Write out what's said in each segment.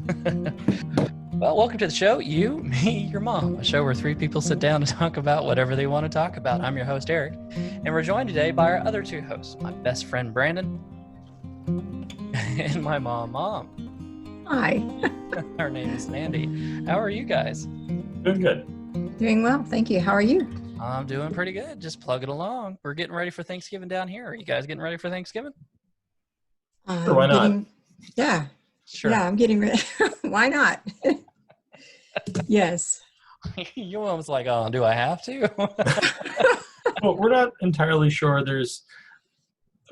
Well, welcome to the show. You, me, your mom, a show where three people sit down to talk about whatever they want to talk about. I'm your host, Eric, and we're joined today by our other two hosts, my best friend, Brandon, and my mom. Hi. Her name is Sandy. How are you guys? Doing good. Doing well, thank you. How are you? I'm doing pretty good. Just plugging along. We're getting ready for Thanksgiving down here. Are you guys getting ready for Thanksgiving? Sure, why not? Yeah. Sure. Yeah, I'm getting ready. Why not? Yes. You almost like, oh, do I have to? Well, we're not entirely sure.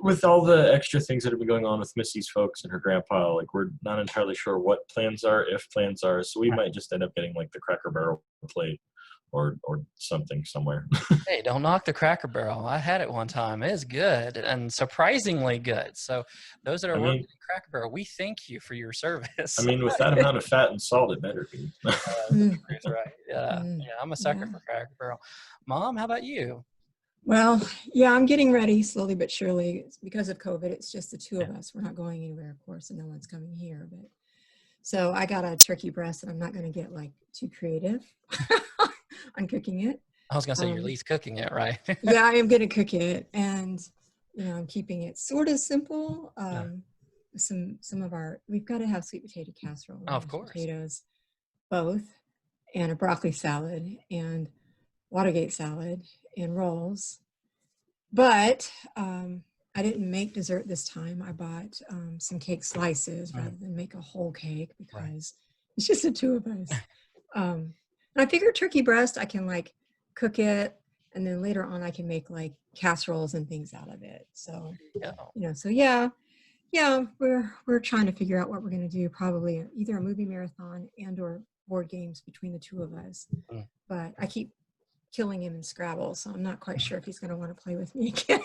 With all the extra things that have been going on with Missy's folks and her grandpa, like we're not entirely sure what plans are, if plans are. So we might just end up getting like the Cracker Barrel plate or something somewhere. Hey, don't knock the Cracker Barrel. I had it one time. It's good and surprisingly good. So those that are working at Cracker Barrel, we thank you for your service. I mean, with that amount of fat and salt, it better be. That's right. Yeah, I'm a sucker for Cracker Barrel. Mom, how about you? Well, yeah, I'm getting ready slowly but surely. It's because of COVID, it's just the two of us. We're not going anywhere, of course, and no one's coming here. But so I got a turkey breast, and I'm not going to get like too creative on cooking it. I was going to say you're at least cooking it, right? Yeah, I am going to cook it, and I'm keeping it sort of simple. Some of we've got to have sweet potato casserole. Oh, of course. Potatoes, both, and a broccoli salad, and Watergate salad, and rolls. But I didn't make dessert this time. I bought some cake slices rather than make a whole cake because it's just the two of us. And I figured turkey breast, I can like cook it, and then later on I can make like casseroles and things out of it. So, we're trying to figure out what we're going to do. Probably either a movie marathon and or board games between the two of us. But I keep killing him in Scrabble, so I'm not quite sure if he's going to want to play with me again.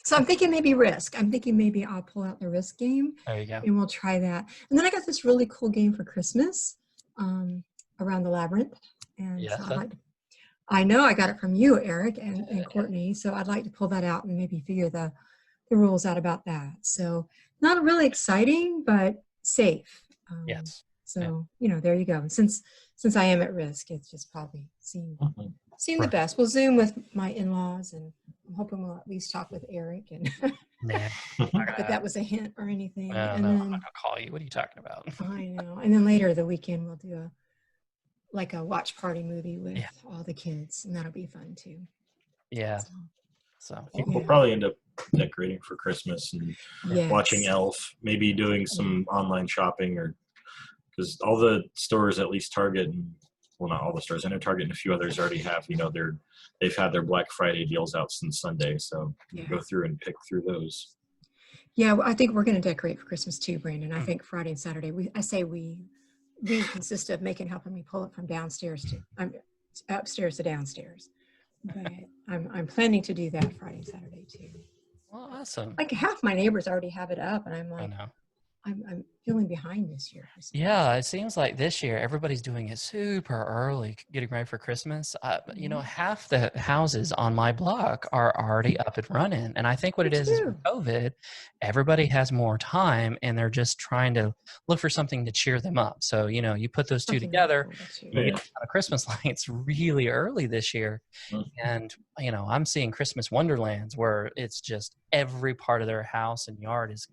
So I'm thinking maybe Risk. I'm thinking maybe I'll pull out the Risk game. There you go. And we'll try that. And then I got this really cool game for Christmas, Around the Labyrinth. And so I know I got it from you, Eric, and Courtney. So I'd like to pull that out and maybe figure the rules out about that. So not really exciting, but safe. Yes. So, there you go. Since I am at risk, it's just probably seem the best. We'll Zoom with my in-laws, and I'm hoping we'll at least talk with Eric. And but that was a hint or anything. No, and I'm then, not gonna call you. What are you talking about? I know. And then later the weekend we'll do a watch party movie with all the kids, and that'll be fun too. Yeah. So I think we'll probably end up decorating for Christmas and watching Elf, maybe doing some online shopping, or because all the stores, at least Target, well, not all the stores, I know Target and a few others already have, they've had their Black Friday deals out since Sunday. So you go through and pick through those. Yeah, well, I think we're going to decorate for Christmas too, Brandon. I think Friday and Saturday, we consist of helping me pull it from downstairs upstairs to downstairs. But I'm planning to do that Friday and Saturday too. Well, awesome. Like half my neighbors already have it up, and I'm like, I know. I'm feeling behind this year. Yeah, it seems like this year everybody's doing it super early, getting ready for Christmas. Half the houses on my block are already up and running. And I think what it is with COVID, everybody has more time and they're just trying to look for something to cheer them up. So, you put those two together, you get Christmas lights really early this year. And, I'm seeing Christmas wonderlands where it's just every part of their house and yard is.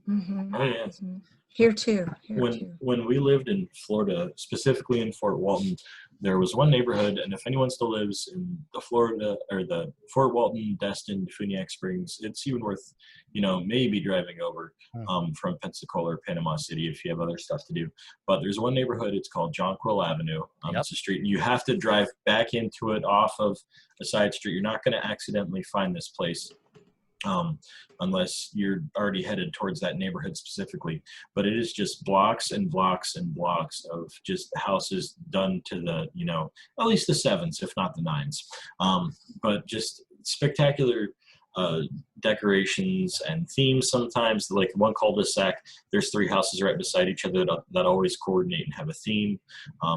Here too. When we lived in Florida, specifically in Fort Walton, there was one neighborhood, and if anyone still lives in the Florida or the Fort Walton, Destin, Funiac Springs, it's even worth, maybe driving over from Pensacola or Panama City if you have other stuff to do. But there's one neighborhood, it's called Jonquil Avenue. It's a street, and you have to drive back into it off of a side street. You're not going to accidentally find this place. Unless you're already headed towards that neighborhood specifically. But it is just blocks and blocks and blocks of just houses done to the, at least the 7s, if not the 9s. But just spectacular decorations and themes sometimes. Like one cul-de-sac, there's 3 houses right beside each other that always coordinate and have a theme.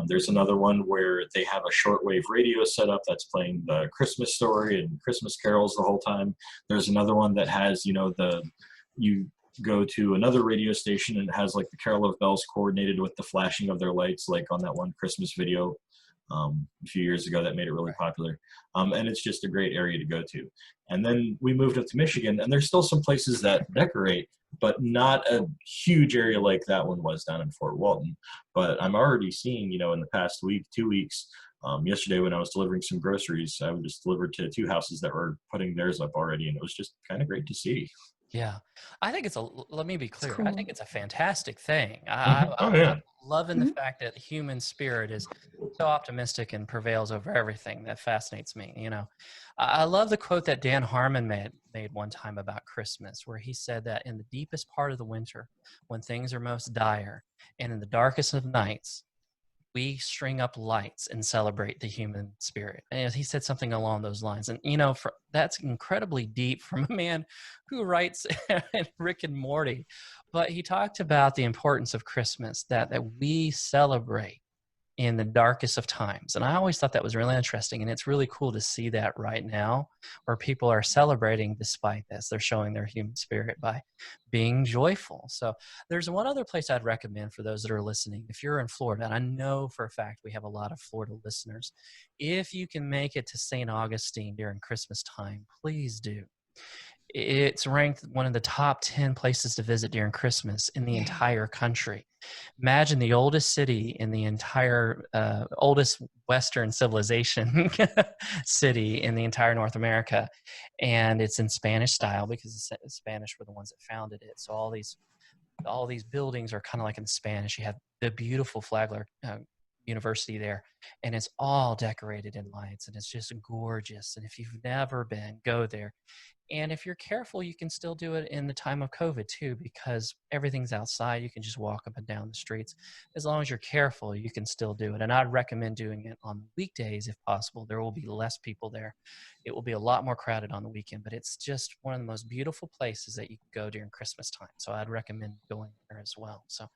There's another one where they have a shortwave radio set up that's playing the Christmas story and Christmas carols the whole time. There's another one that has, you go to another radio station and it has like the Carol of Bells coordinated with the flashing of their lights, like on that one Christmas video a few years ago that made it really popular. And it's just a great area to go to. And then we moved up to Michigan, and there's still some places that decorate, but not a huge area like that one was down in Fort Walton. But I'm already seeing, in the past week, 2 weeks, yesterday when I was delivering some groceries, I just delivered to 2 houses that were putting theirs up already, and it was just kind of great to see. Yeah, I think let me be clear. I cool. think it's a fantastic thing. Oh, yeah. I'm loving the fact that the human spirit is so optimistic and prevails over everything. That fascinates me. I love the quote that Dan Harmon made one time about Christmas, where he said that in the deepest part of the winter, when things are most dire, and in the darkest of nights, we string up lights and celebrate the human spirit. And he said something along those lines. And, that's incredibly deep from a man who writes Rick and Morty. But he talked about the importance of Christmas, that we celebrate in the darkest of times. And I always thought that was really interesting. And it's really cool to see that right now, where people are celebrating despite this. They're showing their human spirit by being joyful. So there's one other place I'd recommend for those that are listening. If you're in Florida, and I know for a fact we have a lot of Florida listeners, if you can make it to St. Augustine during Christmas time, please do. It's ranked one of the top 10 places to visit during Christmas in the entire country. Imagine the oldest city in the entire, oldest Western civilization city in the entire North America. And it's in Spanish style because the Spanish were the ones that founded it. So all these buildings are kind of like in Spanish. You have the beautiful Flagler University there, and it's all decorated in lights, and it's just gorgeous. And if you've never been, go there. And if you're careful, you can still do it in the time of COVID too, because everything's outside. You can just walk up and down the streets. As long as you're careful, you can still do it. And I'd recommend doing it on weekdays if possible. There will be less people there. It will be a lot more crowded on the weekend, but it's just one of the most beautiful places that you can go during Christmas time. So I'd recommend going there as well. So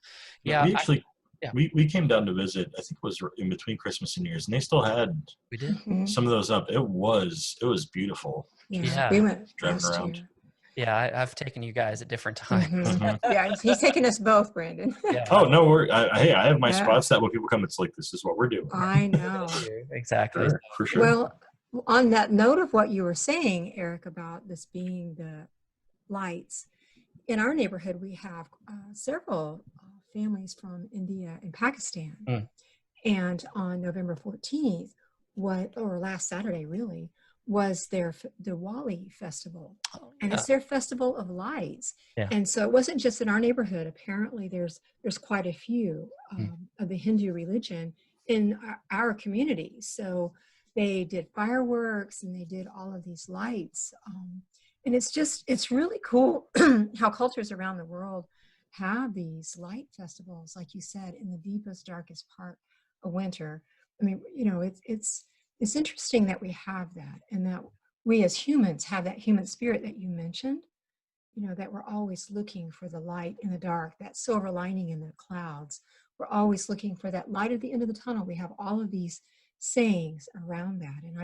yeah, we actually yeah. we came down to visit. I think it was in between Christmas and New Year's, and they still had we did. some of those up. It was beautiful. Yeah, we went driving last around. year. Yeah, I've taken you guys at different times. Yeah, he's taking us both, Brandon. Yeah. Oh no, hey, I have my Yeah. spots that when people come, it's like this is what we're doing. I know. Exactly. For sure. Well, on that note of what you were saying, Eric, about this being the lights, in our neighborhood, we have several families from India and Pakistan. Mm. And on November 14th, or last Saturday really, was the Diwali festival. And it's their festival of lights. Yeah. And so it wasn't just in our neighborhood. Apparently there's quite a few of the Hindu religion in our community. So they did fireworks and they did all of these lights. And it's really cool how cultures around the world have these light festivals, like you said, in the deepest, darkest part of winter. I mean, it's interesting that we have that, and that we as humans have that human spirit that you mentioned, that we're always looking for the light in the dark, that silver lining in the clouds. We're always looking for that light at the end of the tunnel. We have all of these sayings around that. And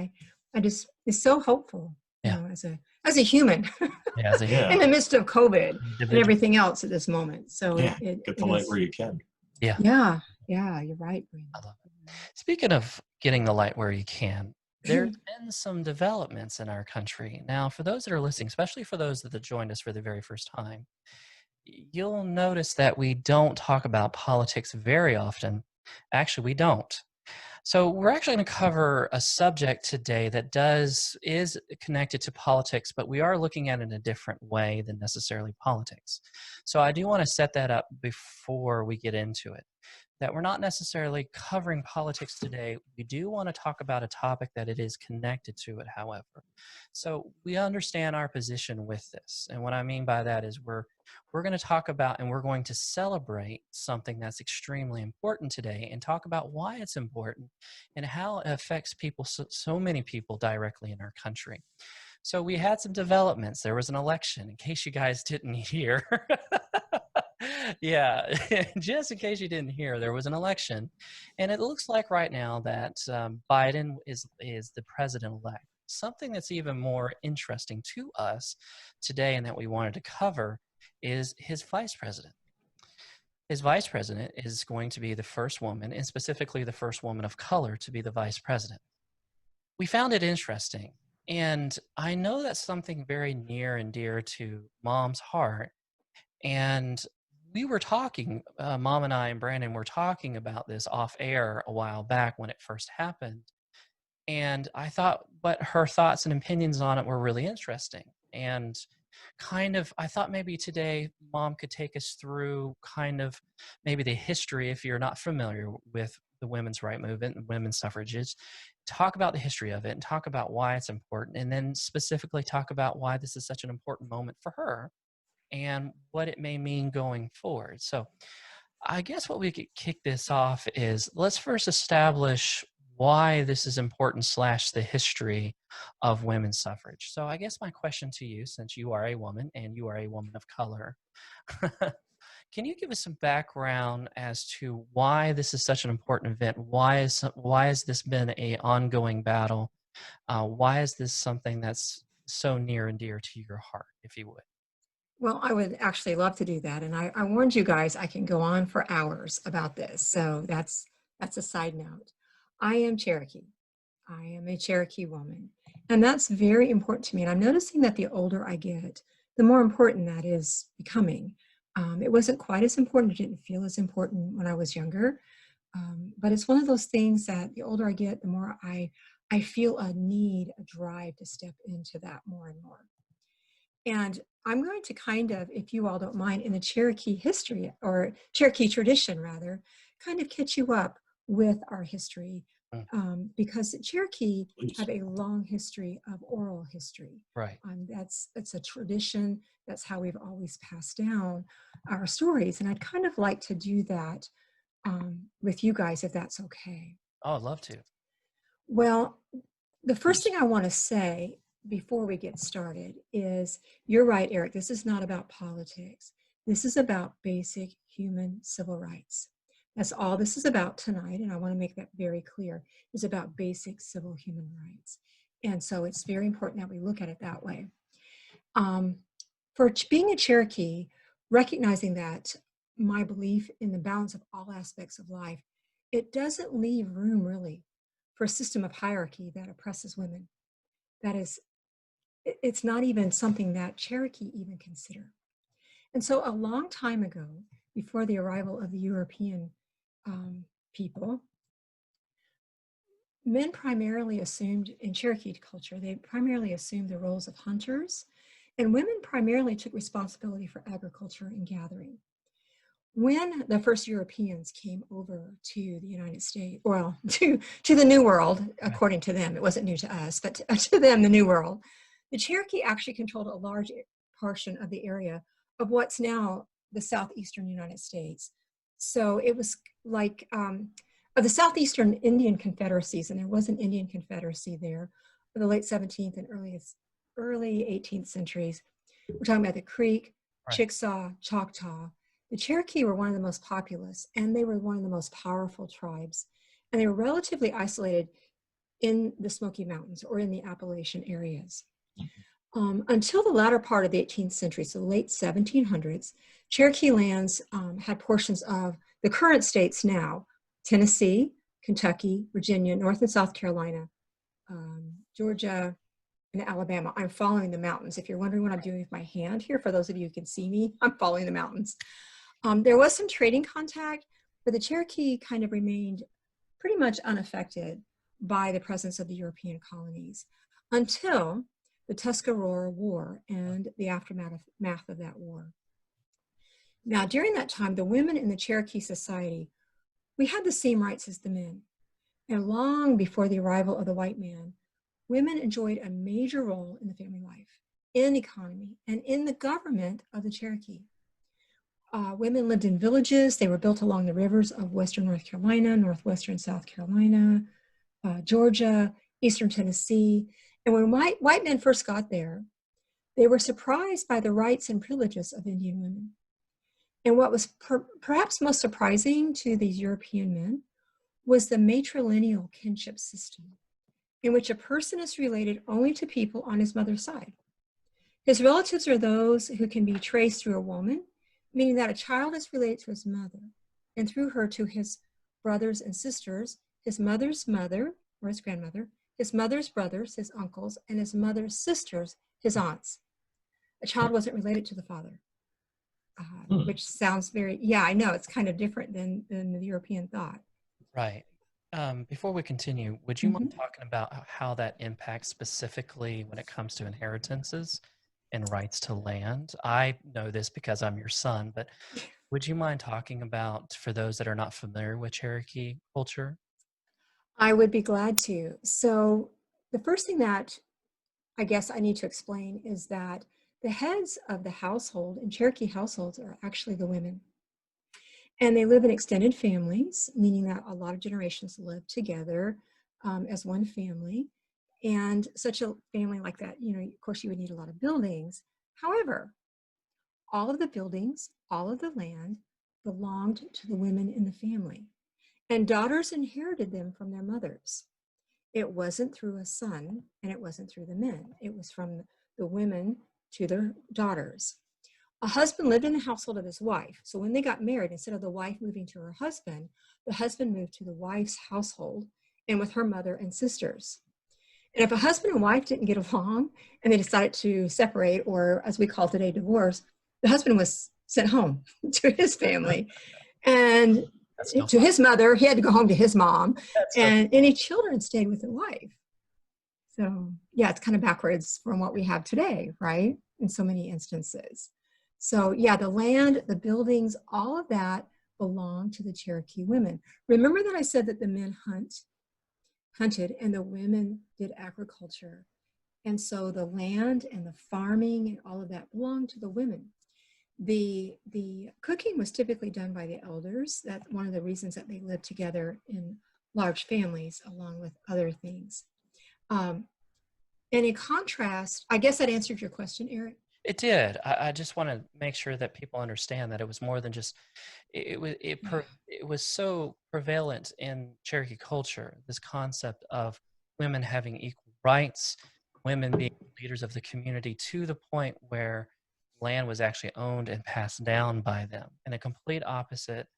I just, it's so hopeful, as a human in the midst of COVID and everything else at this moment. So get the light where you can. Yeah, you're right, Brandon. I love it. Speaking of getting the light where you can, there's been some developments in our country. Now, for those that are listening, especially for those that have joined us for the very first time, you'll notice that we don't talk about politics very often. Actually, we don't. So we're actually going to cover a subject today that is connected to politics, but we are looking at it in a different way than necessarily politics. So I do want to set that up before we get into it, that we're not necessarily covering politics today. We do want to talk about a topic that it is connected to it, however. So we understand our position with this. And what I mean by that is we're going to talk about and we're going to celebrate something that's extremely important today and talk about why it's important and how it affects people, so many people directly in our country. So we had some developments. There was an election, in case you guys didn't hear. Yeah, just in case you didn't hear, there was an election. And it looks like right now that Biden is the president-elect. Something that's even more interesting to us today and that we wanted to cover is his vice president. His vice president is going to be the first woman, and specifically the first woman of color, to be the vice president. We found it interesting, and I know that's something very near and dear to Mom's heart. And we were talking, Mom and I and Brandon were talking about this off air a while back when it first happened. And I thought what her thoughts and opinions on it were really interesting. And kind of, I thought maybe today Mom could take us through kind of maybe the history, if you're not familiar with the women's right movement and women's suffrages, talk about the history of it and talk about why it's important, and then specifically talk about why this is such an important moment for her and what it may mean going forward. So I guess what we could kick this off is, let's first establish why this is important slash the history of women's suffrage. So I guess my question to you, since you are a woman and you are a woman of color, can you give us some background as to why this is such an important event? Why has this been an ongoing battle? Why is this something that's so near and dear to your heart, if you would? Well, I would actually love to do that. And I warned you guys I can go on for hours about this. So that's a side note. I am Cherokee. I am a Cherokee woman. And that's very important to me. And I'm noticing that the older I get, the more important that is becoming. It wasn't quite as important. It didn't feel as important when I was younger. But it's one of those things that the older I get, the more I feel a need, a drive to step into that more and more. And I'm going to kind of, if you all don't mind, in the Cherokee history, or Cherokee tradition rather, kind of catch you up with our history, Mm. because Cherokee Please. have a long history of oral history. Right. That's a tradition. That's how we've always passed down our stories. And I'd kind of like to do that with you guys, if that's okay. Oh, I'd love to. Well, the first Please. thing I want to say before we get started is, you're right, Eric, this is not about politics. This is about basic human civil rights. That's all this is about tonight, and I want to make that very clear, is about basic civil human rights. And so it's very important that we look at it that way. For being a Cherokee, recognizing that my belief in the balance of all aspects of life, it doesn't leave room really for a system of hierarchy that oppresses women. That is, it's not even something that Cherokee even consider. And so a long time ago, before the arrival of the European people, men primarily assumed, in Cherokee culture, they primarily assumed the roles of hunters, and women primarily took responsibility for agriculture and gathering. When the first Europeans came over to the United States, well, to the New World, according to them, it wasn't new to us, but to them, the New World, the Cherokee actually controlled a large portion of the area of what's now the southeastern United States. So it was like of the southeastern Indian confederacies, and there was an Indian confederacy there in the late 17th and early 18th centuries. We're talking about the Creek, Right. Chickasaw, Choctaw. The Cherokee were one of the most populous, and they were one of the most powerful tribes. And they were relatively isolated in the Smoky Mountains or in the Appalachian areas. Until the latter part of the 18th century, so the late 1700s, Cherokee lands had portions of the current states now: Tennessee, Kentucky, Virginia, North and South Carolina, Georgia, and Alabama. I'm following the mountains. If you're wondering what I'm doing with my hand here, for those of you who can see me, I'm following the mountains. There was some trading contact, but the Cherokee kind of remained pretty much unaffected by the presence of the European colonies until the Tuscarora War and the aftermath of that war. Now, during that time, the women in the Cherokee society, we had the same rights as the men. And long before the arrival of the white man, women enjoyed a major role in the family life, in economy, and in the government of the Cherokee. Women lived in villages. They were built along the rivers of Western North Carolina, Northwestern South Carolina, Georgia, Eastern Tennessee. And when white men first got there, they were surprised by the rights and privileges of Indian women. And what was perhaps most surprising to these European men was the matrilineal kinship system, in which a person is related only to people on his mother's side. His relatives are those who can be traced through a woman, meaning that a child is related to his mother, and through her to his brothers and sisters, his mother's mother, or his grandmother, his mother's brothers, his uncles, and his mother's sisters, his aunts. A child wasn't related to the father, which sounds very, yeah, I know, it's kind of different than the European thought. Right. Before we continue, would you mind talking about how that impacts specifically when it comes to inheritances and rights to land? I know this because I'm your son, but would you mind talking about, for those that are not familiar with Cherokee culture? I would be glad to. So the first thing that I guess I need to explain is that the heads of the household in Cherokee households are actually the women. And they live in extended families, meaning that a lot of generations live together as one family. And such a family like that, you know, of course, you would need a lot of buildings. However, all of the buildings, all of the land belonged to the women in the family. And daughters inherited them from their mothers. It wasn't through a son and it wasn't through the men. It was from the women to their daughters. A husband lived in the household of his wife. So when they got married, instead of the wife moving to her husband, the husband moved to the wife's household and with her mother and sisters. And if a husband and wife didn't get along and they decided to separate, or as we call today, divorce, the husband was sent home to his family. And to his mother, he had to go home to his mom. And any children stayed with the wife. So yeah, it's kind of backwards from what we have today, right? In so many instances. So yeah, the land, the buildings, all of that belong to the Cherokee women. Remember that I said that the men hunted and the women did agriculture. And so the land and the farming and all of that belonged to the women. The cooking was typically done by the elders. That's one of the reasons that they lived together in large families along with other things. And in contrast, I guess that answered your question, Eric. It did. I just want to make sure that people understand that it was more than just it was so prevalent in Cherokee culture, this concept of women having equal rights, women being leaders of the community, to the point where land was actually owned and passed down by them, and a complete opposite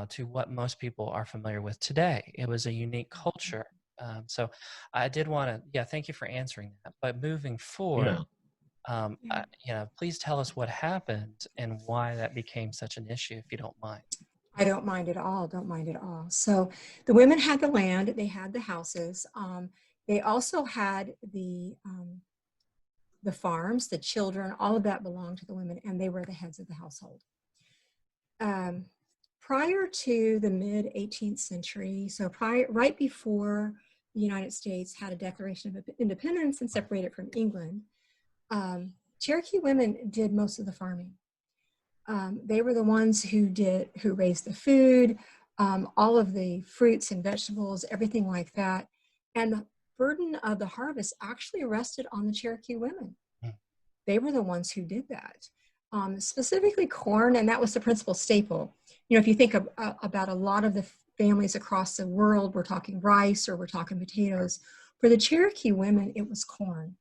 to what most people are familiar with today. It was a unique culture. So I did want to, yeah, thank you for answering that. But moving forward, please tell us what happened and why that became such an issue, if you don't mind. I don't mind at all. Don't mind at all. So the women had the land. They had the houses. They also had the farms, the children. All of that belonged to the women, and they were the heads of the household. Prior to the mid 18th century, so right before the United States had a Declaration of Independence and separated from England, Cherokee women did most of the farming. They were the ones who raised the food, all of the fruits and vegetables, everything like that. And the burden of the harvest actually rested on the Cherokee women. They were the ones who did that. Specifically corn, and that was the principal staple. You know, if you think about a lot of the families across the world, we're talking rice or we're talking potatoes. For the Cherokee women, it was corn.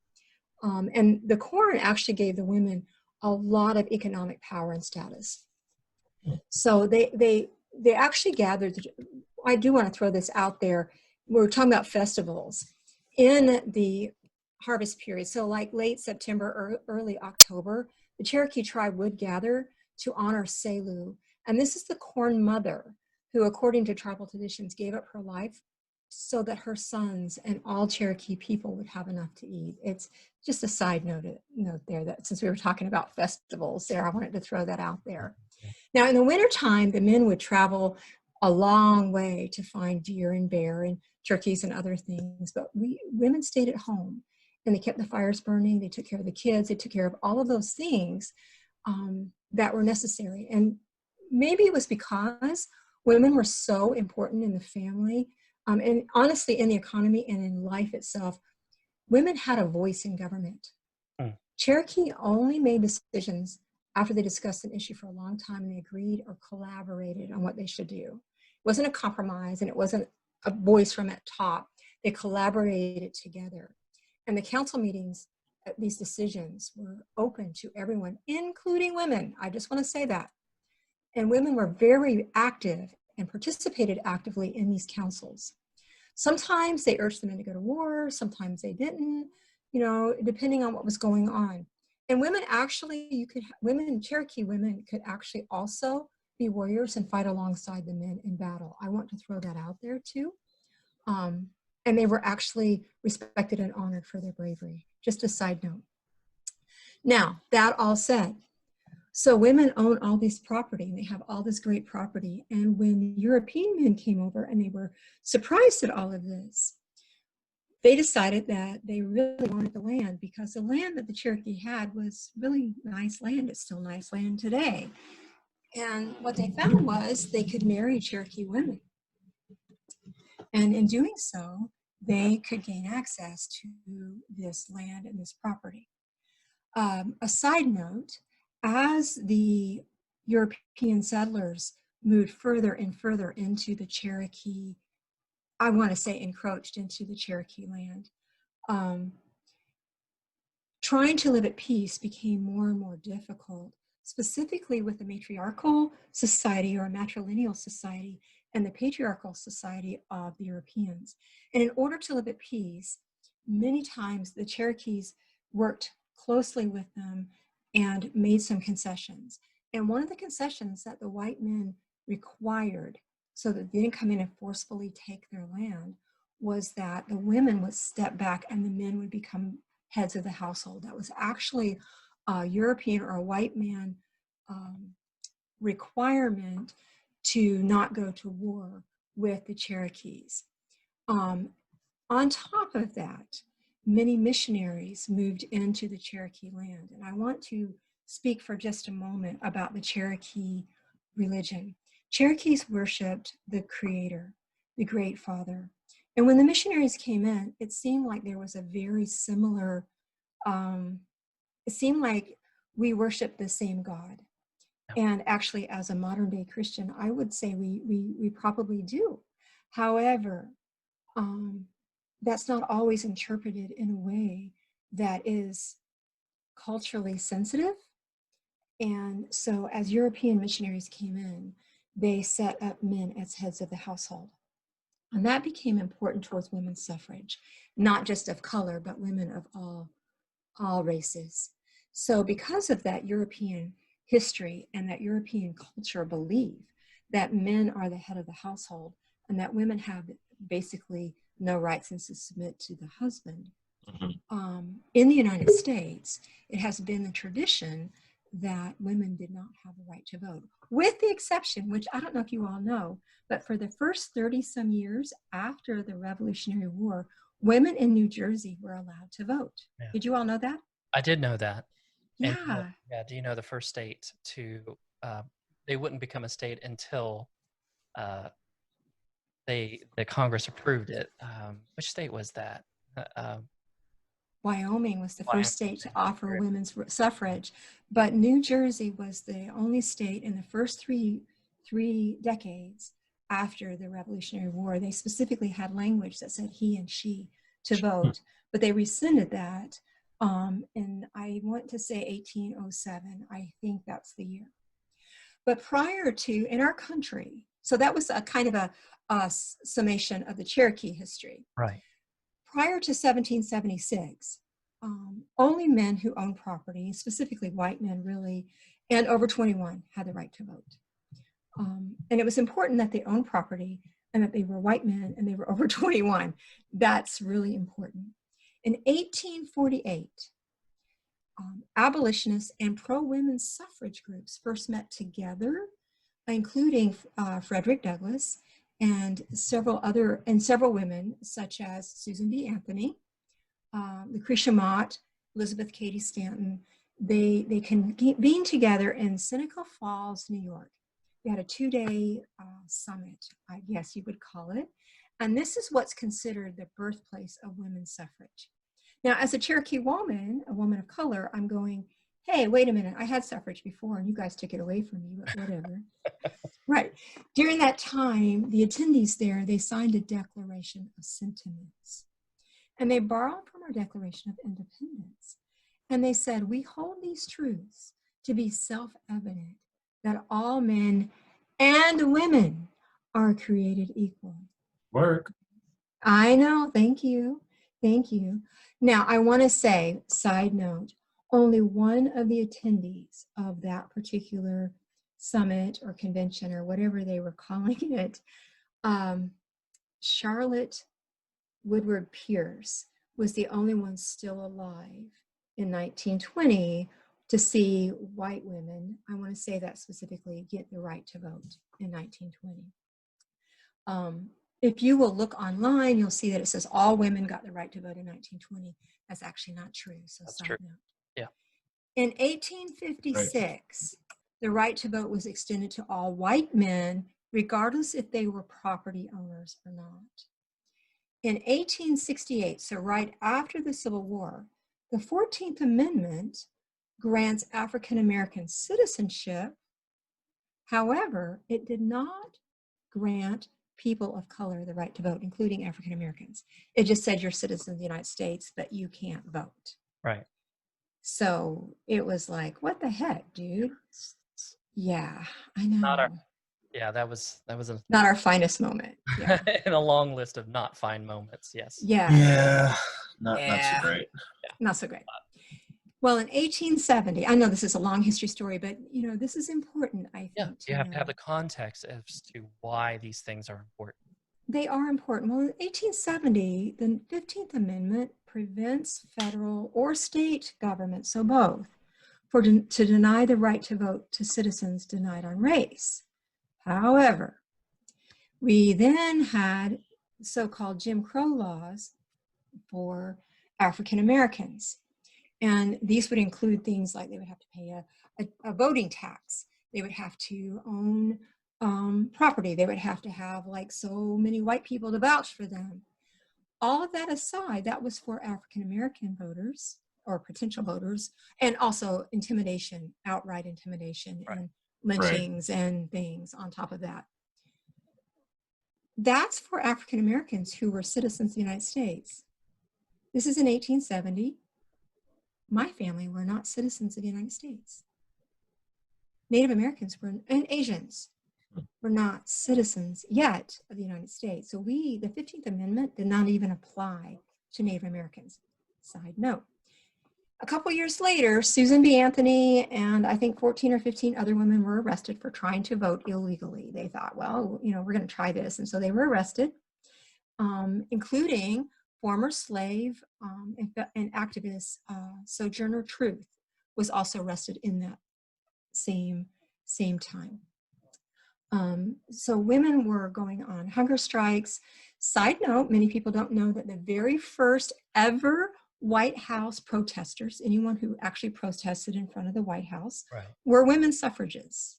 And the corn actually gave the women a lot of economic power and status. So they actually gathered. I do want to throw this out there. We're talking about festivals in the harvest period. So like late September or early October, the Cherokee tribe would gather to honor Selu. And this is the corn mother who, according to tribal traditions, gave up her life so that her sons and all Cherokee people would have enough to eat. It's just a side note there, that since we were talking about festivals there, I wanted to throw that out there. Now in the wintertime, the men would travel a long way to find deer and bear and turkeys and other things, but women stayed at home and they kept the fires burning. They took care of the kids. They took care of all of those things that were necessary. And maybe it was because women were so important in the family, and honestly in the economy and in life itself. Women had a voice in government. Cherokee only made decisions after they discussed an issue for a long time and they agreed or collaborated on what they should do. It wasn't a compromise and it wasn't a voice from at top. They collaborated together. And the council meetings these decisions were open to everyone, including women. I just want to say that. And women were very active and participated actively in these councils. Sometimes they urged the men to go to war, sometimes they didn't, you know, depending on what was going on. And women actually, Cherokee women could actually also be warriors and fight alongside the men in battle. I want to throw that out there too. And they were actually respected and honored for their bravery. Just a side note. Now, that all said, so women own all this property and they have all this great property. And when European men came over and they were surprised at all of this, they decided that they really wanted the land because the land that the Cherokee had was really nice land. It's still nice land today. And what they found was they could marry Cherokee women. And in doing so, they could gain access to this land and this property. A side note, as the European settlers moved further and further into the Cherokee, I want to say encroached into the Cherokee land, trying to live at peace became more and more difficult, specifically with the matriarchal society or matrilineal society and the patriarchal society of the Europeans. And in order to live at peace, many times the Cherokees worked closely with them and made some concessions. And one of the concessions that the white men required so that they didn't come in and forcefully take their land was that the women would step back and the men would become heads of the household. That was actually a European or a white man requirement to not go to war with the Cherokees. On top of that, many missionaries moved into the Cherokee land. And I want to speak for just a moment about the Cherokee religion. Cherokees worshiped the Creator, the Great Father. And when the missionaries came in, it seemed like there was a very similar, it seemed like we worship the same God. And actually, as a modern day Christian, I would say we probably do. However, that's not always interpreted in a way that is culturally sensitive. And so as European missionaries came in, they set up men as heads of the household. And that became important towards women's suffrage, not just of color, but women of all races. So because of that European history and that European culture believe that men are the head of the household and that women have basically no rights and to submit to the husband. In the United States, it has been the tradition that women did not have the right to vote, with the exception, which I don't know if you all know, but for the first 30 some years after the Revolutionary War, women in New Jersey were allowed to vote. Yeah. Did you all know that? I did know that. Yeah. And, do you know the first state to, they wouldn't become a state until the Congress approved it. Which state was that? Wyoming was the first state to offer women's suffrage, but New Jersey was the only state in the first three decades after the Revolutionary War. They specifically had language that said he and she to vote, but they rescinded that. And I want to say 1807, I think that's the year. But prior to, in our country, so that was a kind of a summation of the Cherokee history. Right. Prior to 1776, only men who owned property, specifically white men really, and over 21 had the right to vote. And it was important that they owned property and that they were white men and they were over 21. That's really important. In 1848, abolitionists and pro-women's suffrage groups first met together, including Frederick Douglass and several women such as Susan B. Anthony, Lucretia Mott, Elizabeth Cady Stanton. They convened together in Seneca Falls, New York. They had a 2-day summit, I guess you would call it. And this is what's considered the birthplace of women's suffrage. Now, as a Cherokee woman, a woman of color, I'm going, hey, wait a minute, I had suffrage before and you guys took it away from me, but whatever. Right. During that time, the attendees there, they signed a Declaration of Sentiments. And they borrowed from our Declaration of Independence. And they said, we hold these truths to be self-evident that all men and women are created equal. Work. I know. Thank you. Thank you. Now, I want to say, side note, only one of the attendees of that particular summit or convention or whatever they were calling it, Charlotte Woodward Pierce, was the only one still alive in 1920 to see white women, I want to say that specifically, get the right to vote in 1920. If you will look online, you'll see that it says all women got the right to vote in 1920. That's actually not true. So That's side true. note. Yeah. In 1856, the right to vote was extended to all white men, regardless if they were property owners or not. In 1868, so right after the Civil War, the 14th Amendment grants African American citizenship. However, it did not grant people of color the right to vote, including African Americans. It just said you're citizens of the United States, but you can't vote. Right. So it was like, what the heck, dude? Yeah, I know. Not our, yeah, that was a, Not our finest moment. Yeah. in a long list of not fine moments. Yes. Yeah. Yeah. Not so Yeah. great. Not so great. Well, in 1870, I know this is a long history story, but you know, this is important, I Yeah. think. You have to have know. the context as to why these things are important. They are important. Well, in 1870, the 15th Amendment prevents federal or state government, so both, to deny the right to vote to citizens denied on race. However, we then had so-called Jim Crow laws for African Americans. And these would include things like they would have to pay a voting tax. They would have to own property. They would have to have like so many white people to vouch for them. All of that aside, that was for African American voters or potential voters, and also intimidation, outright intimidation, Right. and lynchings and things on top of that. That's for African Americans who were citizens of the United States. This is in 1870. My family were not citizens of the United States. Native Americans were, and Asians were not citizens yet of the United States. So the 15th Amendment did not even apply to Native Americans. Side note. A couple years later, Susan B. Anthony and I think 14 or 15 other women were arrested for trying to vote illegally. They thought, well, you know, we're going to try this. And so they were arrested, including former slave and activist Sojourner Truth was also arrested in that same time. So women were going on hunger strikes. Side note, many people don't know that the very first ever White House protesters, anyone who actually protested in front of the White House, Right. were women suffragettes,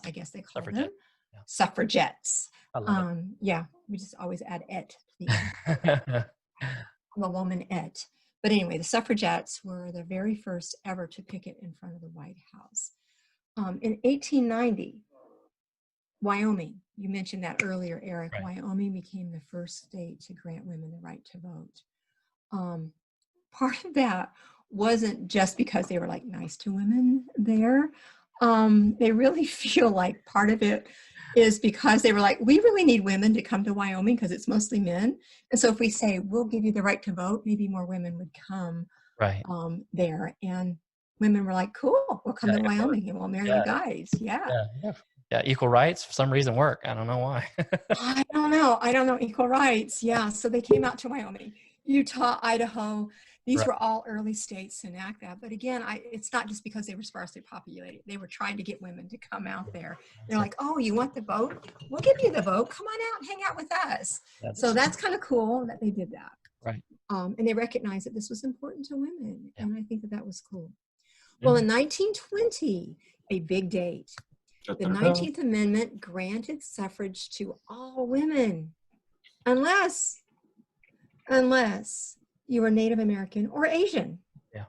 I guess they call Suffragette. them. Yeah. Suffragettes. I love Yeah, we just always add et to the end. it. I'm a woman et. But anyway, the suffragettes were the very first ever to picket in front of the White House. In 1890, Wyoming, you mentioned that earlier, Eric, Right. Wyoming became the first state to grant women the right to vote. Part of that wasn't just because they were like nice to women there. They really feel like part of it is because they were like, we really need women to come to Wyoming because it's mostly men. And so if we say, we'll give you the right to vote, maybe more women would come Right. there. And women were like, cool, we'll come to Wyoming and we'll marry you guys. Yeah. Equal rights for some reason work. I don't know why. I don't know. Equal rights. Yeah. So they came out to Wyoming, Utah, Idaho. These were all early states to enact that. But again, it's not just because they were sparsely populated. They were trying to get women to come out there. They're like, oh, you want the vote? We'll give you the vote. Come on out and hang out with us. So that's kind of cool that they did that. Right. And they recognized that this was important to women. Yeah. And I think that was cool. Well, in 1920, a big date, the 19th Amendment granted suffrage to all women, unless you were Native American or Asian. Yeah.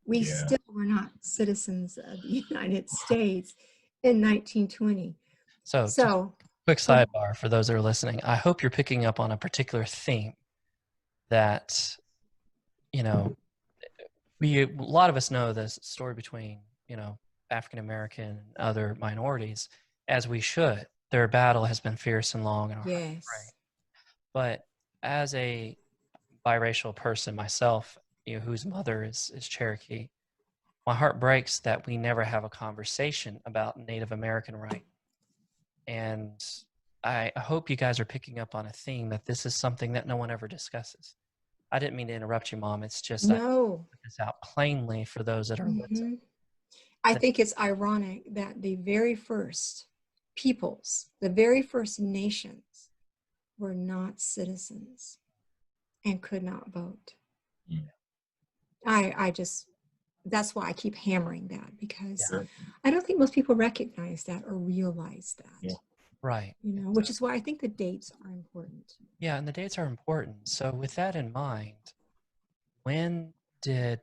We still were not citizens of the United States in 1920. So quick sidebar for those that are listening. I hope you're picking up on a particular theme that, you know, A lot of us know the story between, African American and other minorities, as we should. Their battle has been fierce and long and hard, right? Yes. But as a biracial person myself, whose mother is Cherokee, my heart breaks that we never have a conversation about Native American rights. And I hope you guys are picking up on a theme that this is something that no one ever discusses. I didn't mean to interrupt you, Mom. It's just I No. put this out plainly for those that are listening. hmm I That- think it's ironic that the very first peoples, the very first nations were not citizens and could not vote. Mm. I just, that's why I keep hammering that, because Yeah. I don't think most people recognize that or realize that, Yeah. Right. which is why I think the dates are important. Yeah, and the dates are important. So with that in mind, when did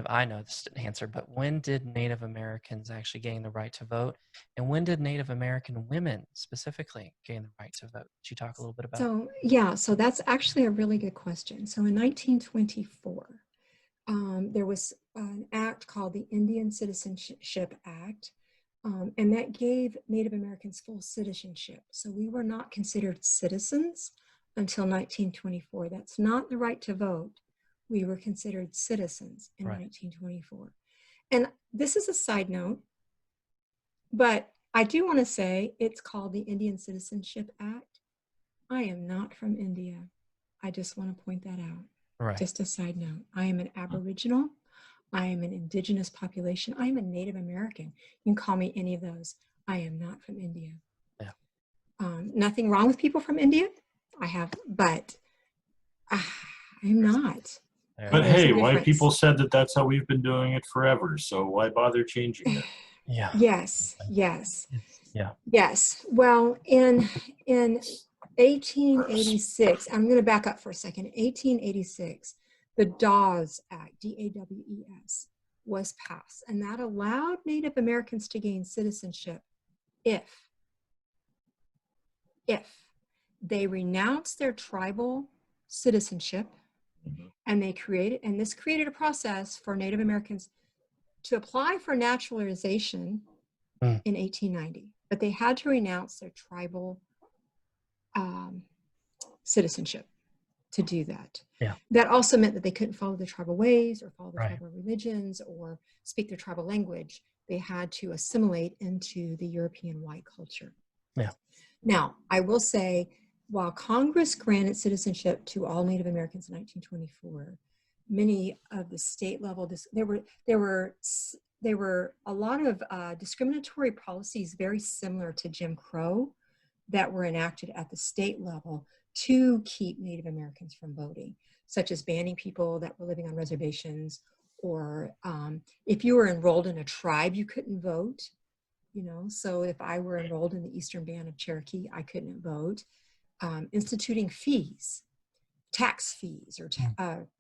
I know this answer, but when did Native Americans actually gain the right to vote? And when did Native American women specifically gain the right to vote? Could you talk a little bit about it? So, yeah, so that's actually a really good question. So in 1924, there was an act called the Indian Citizenship Act, and that gave Native Americans full citizenship. So we were not considered citizens until 1924. That's not the right to vote. We were considered citizens in Right. 1924. And this is a side note, but I do want to say it's called the Indian Citizenship Act. I am not from India. I just want to point that out. Right. Just a side note, I am an Aboriginal. I am an indigenous population. I am a Native American. You can call me any of those. I am not from India. Yeah. Nothing wrong with people from India. But I'm not. There But it is. There's a hey, white difference. people said that that's how we've been doing it forever. So why bother changing it? Yeah. Yes. Yeah. Yes. Well, in 1886, I'm going to back up for a second. 1886, the Dawes Act, DAWES, was passed, and that allowed Native Americans to gain citizenship if they renounced their tribal citizenship, Mhm. and this created a process for Native Americans to apply for naturalization in 1890, but they had to renounce their tribal citizenship to do that. Yeah. That also meant that they couldn't follow the tribal ways or follow the Right. tribal religions or speak their tribal language. They had to assimilate into the European white culture. Yeah. Now, I will say, while Congress granted citizenship to all Native Americans in 1924, many of the state level, there were a lot of discriminatory policies very similar to Jim Crow that were enacted at the state level to keep Native Americans from voting, such as banning people that were living on reservations, or if you were enrolled in a tribe, you couldn't vote. So if I were enrolled in the Eastern Band of Cherokee, I couldn't vote. Instituting fees, tax fees,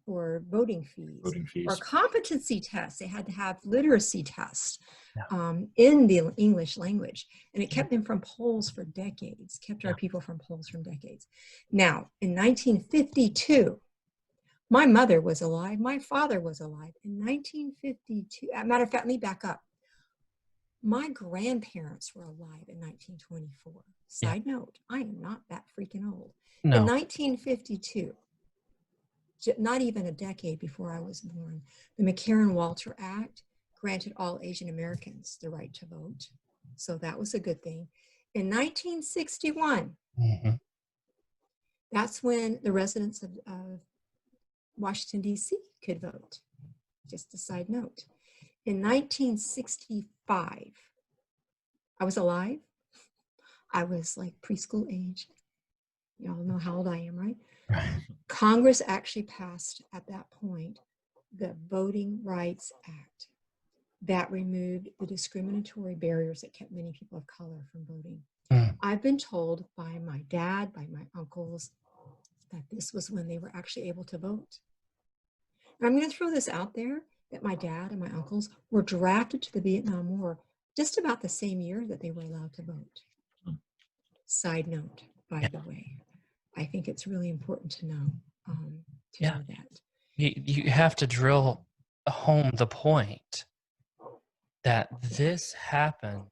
or voting fees, Voting fees. or competency tests. They had to have literacy tests Yeah. in the English language, and it kept them from polls for decades. Kept our people from polls from decades. Now, in 1952. My mother was alive. My father was alive in 1952. As a matter of fact, let me back up. My grandparents were alive in 1924. Side note, I am not that freaking old. No. In 1952, not even a decade before I was born, the McCarran-Walter Act granted all Asian Americans the right to vote. So that was a good thing. In 1961, Mhm. that's when the residents of Washington, D.C. could vote. Just a side note. In 1965, I was alive. I was like preschool age. Y'all know how old I am, right? Right. Congress actually passed at that point the Voting Rights Act that removed the discriminatory barriers that kept many people of color from voting. I've been told by my dad, by my uncles, that this was when they were actually able to vote. And I'm going to throw this out there, that my dad and my uncles were drafted to the Vietnam War just about the same year that they were allowed to vote. Side note, by the way, I think it's really important to know Yeah. that. You have to drill home the point that this happened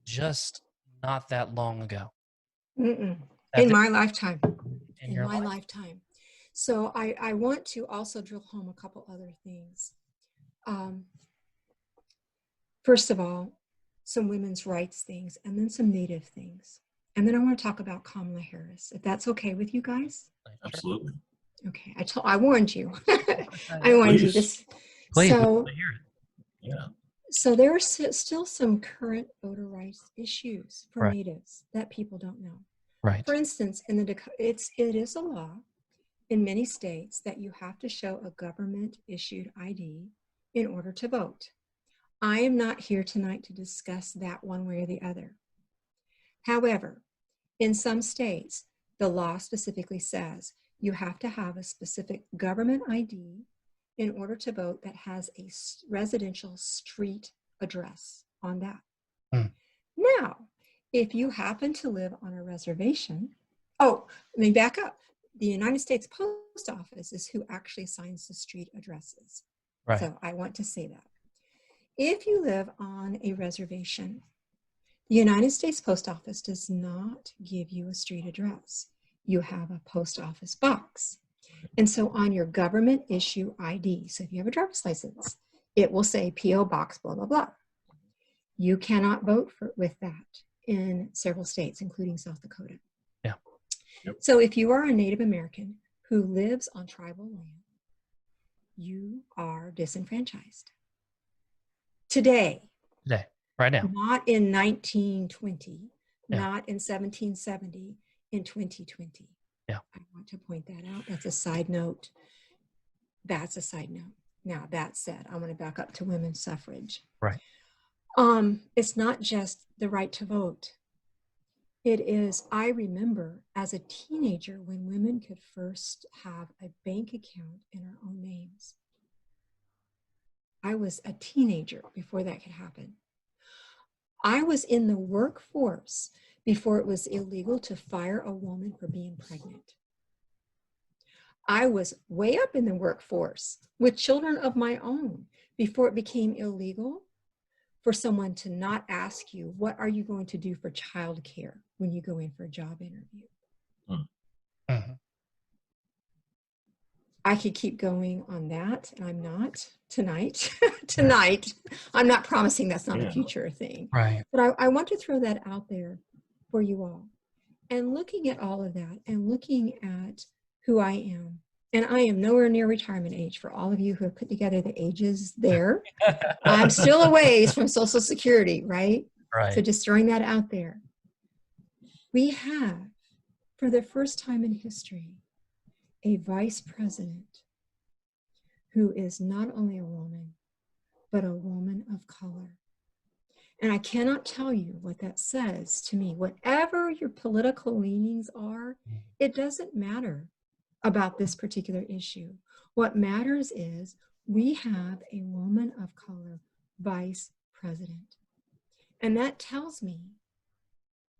just not that long ago. Mm-mm. That In this, my lifetime. in In your my life. lifetime. So I want to also drill home a couple other things. First of all, some women's rights things, and then some Native things. And then I want to talk about Kamala Harris, if that's okay with you guys. Absolutely. Okay, I warned you. I warned you. Please. Please, we So, want to hear it. Yeah. so there are still some current voter rights issues for Right. Natives that people don't know. Right. For instance, in the it is a law in many states that you have to show a government issued ID in order to vote. I am not here tonight to discuss that one way or the other. However, in some states, the law specifically says you have to have a specific government ID in order to vote that has a residential street address on that. Hmm. Now, if you happen to live on a reservation, oh, let me back up. The United States Post Office is who actually assigns the street addresses. Right. So I want to say that. If you live on a reservation, the United States Post Office does not give you a street address. You have a post office box. And so on your government issue ID, so if you have a driver's license, it will say P.O. Box, blah, blah, blah. You cannot vote with that in several states, including South Dakota. Yeah. Yep. So if you are a Native American who lives on tribal land, you are disenfranchised. Today, right now. not in 1920, Yeah. not in 1770, in 2020. Yeah. I want to point that out. That's a side note. That's a side note. Now, that said, I want to back up to women's suffrage. Right. It's not just the right to vote. It is, I remember as a teenager when women could first have a bank account in our own names. I was a teenager before that could happen. I was in the workforce before it was illegal to fire a woman for being pregnant. I was way up in the workforce with children of my own before it became illegal for someone to not ask you, what are you going to do for childcare when you go in for a job interview? Mm-hmm. I could keep going on that, and I'm not tonight. Tonight, I'm not promising that's not a future thing. Right. But I want to throw that out there for you all. And looking at all of that and looking at who I am, and I am nowhere near retirement age for all of you who have put together the ages there. I'm still a ways from Social Security, right? Right. So just throwing that out there. We have, for the first time in history, a vice president who is not only a woman, but a woman of color. And I cannot tell you what that says to me. Whatever your political leanings are, it doesn't matter about this particular issue. What matters is we have a woman of color vice president. And that tells me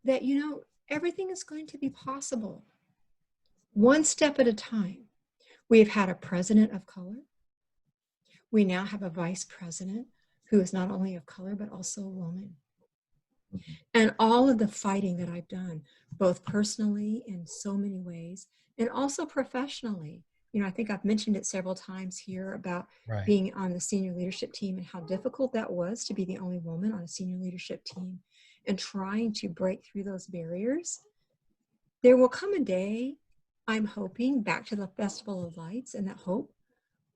that, you know, everything is going to be possible. One step at a time. We've had a president of color. We now have a vice president who is not only of color, but also a woman. And all of the fighting that I've done, both personally in so many ways, and also professionally. You know, I think I've mentioned it several times here about being on the senior leadership team and how difficult that was to be the only woman on a senior leadership team and trying to break through those barriers. There will come a day, I'm hoping, back to the Festival of Lights and that hope,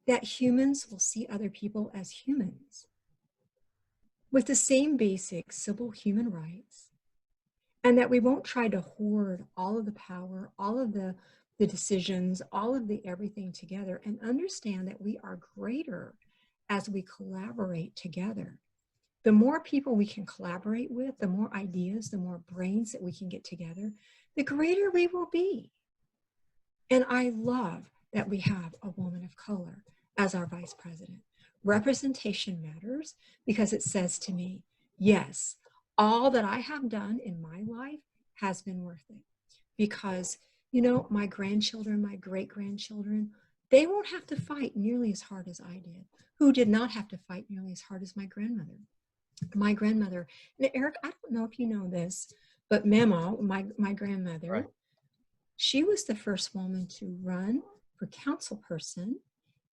that humans will see other people as humans with the same basic civil human rights, and that we won't try to hoard all of the power, all of the decisions, all of the everything together, and understand that we are greater as we collaborate together. The more people we can collaborate with, the more ideas, the more brains that we can get together, the greater we will be. And I love that we have a woman of color as our vice president. Representation matters because it says to me, yes, all that I have done in my life has been worth it. Because, you know, my grandchildren, my great-grandchildren, they won't have to fight nearly as hard as I did. Who did not have to fight nearly as hard as my grandmother. My grandmother, and Eric, I don't know if you know this, but Mama, my grandmother, Right. she was the first woman to run for council person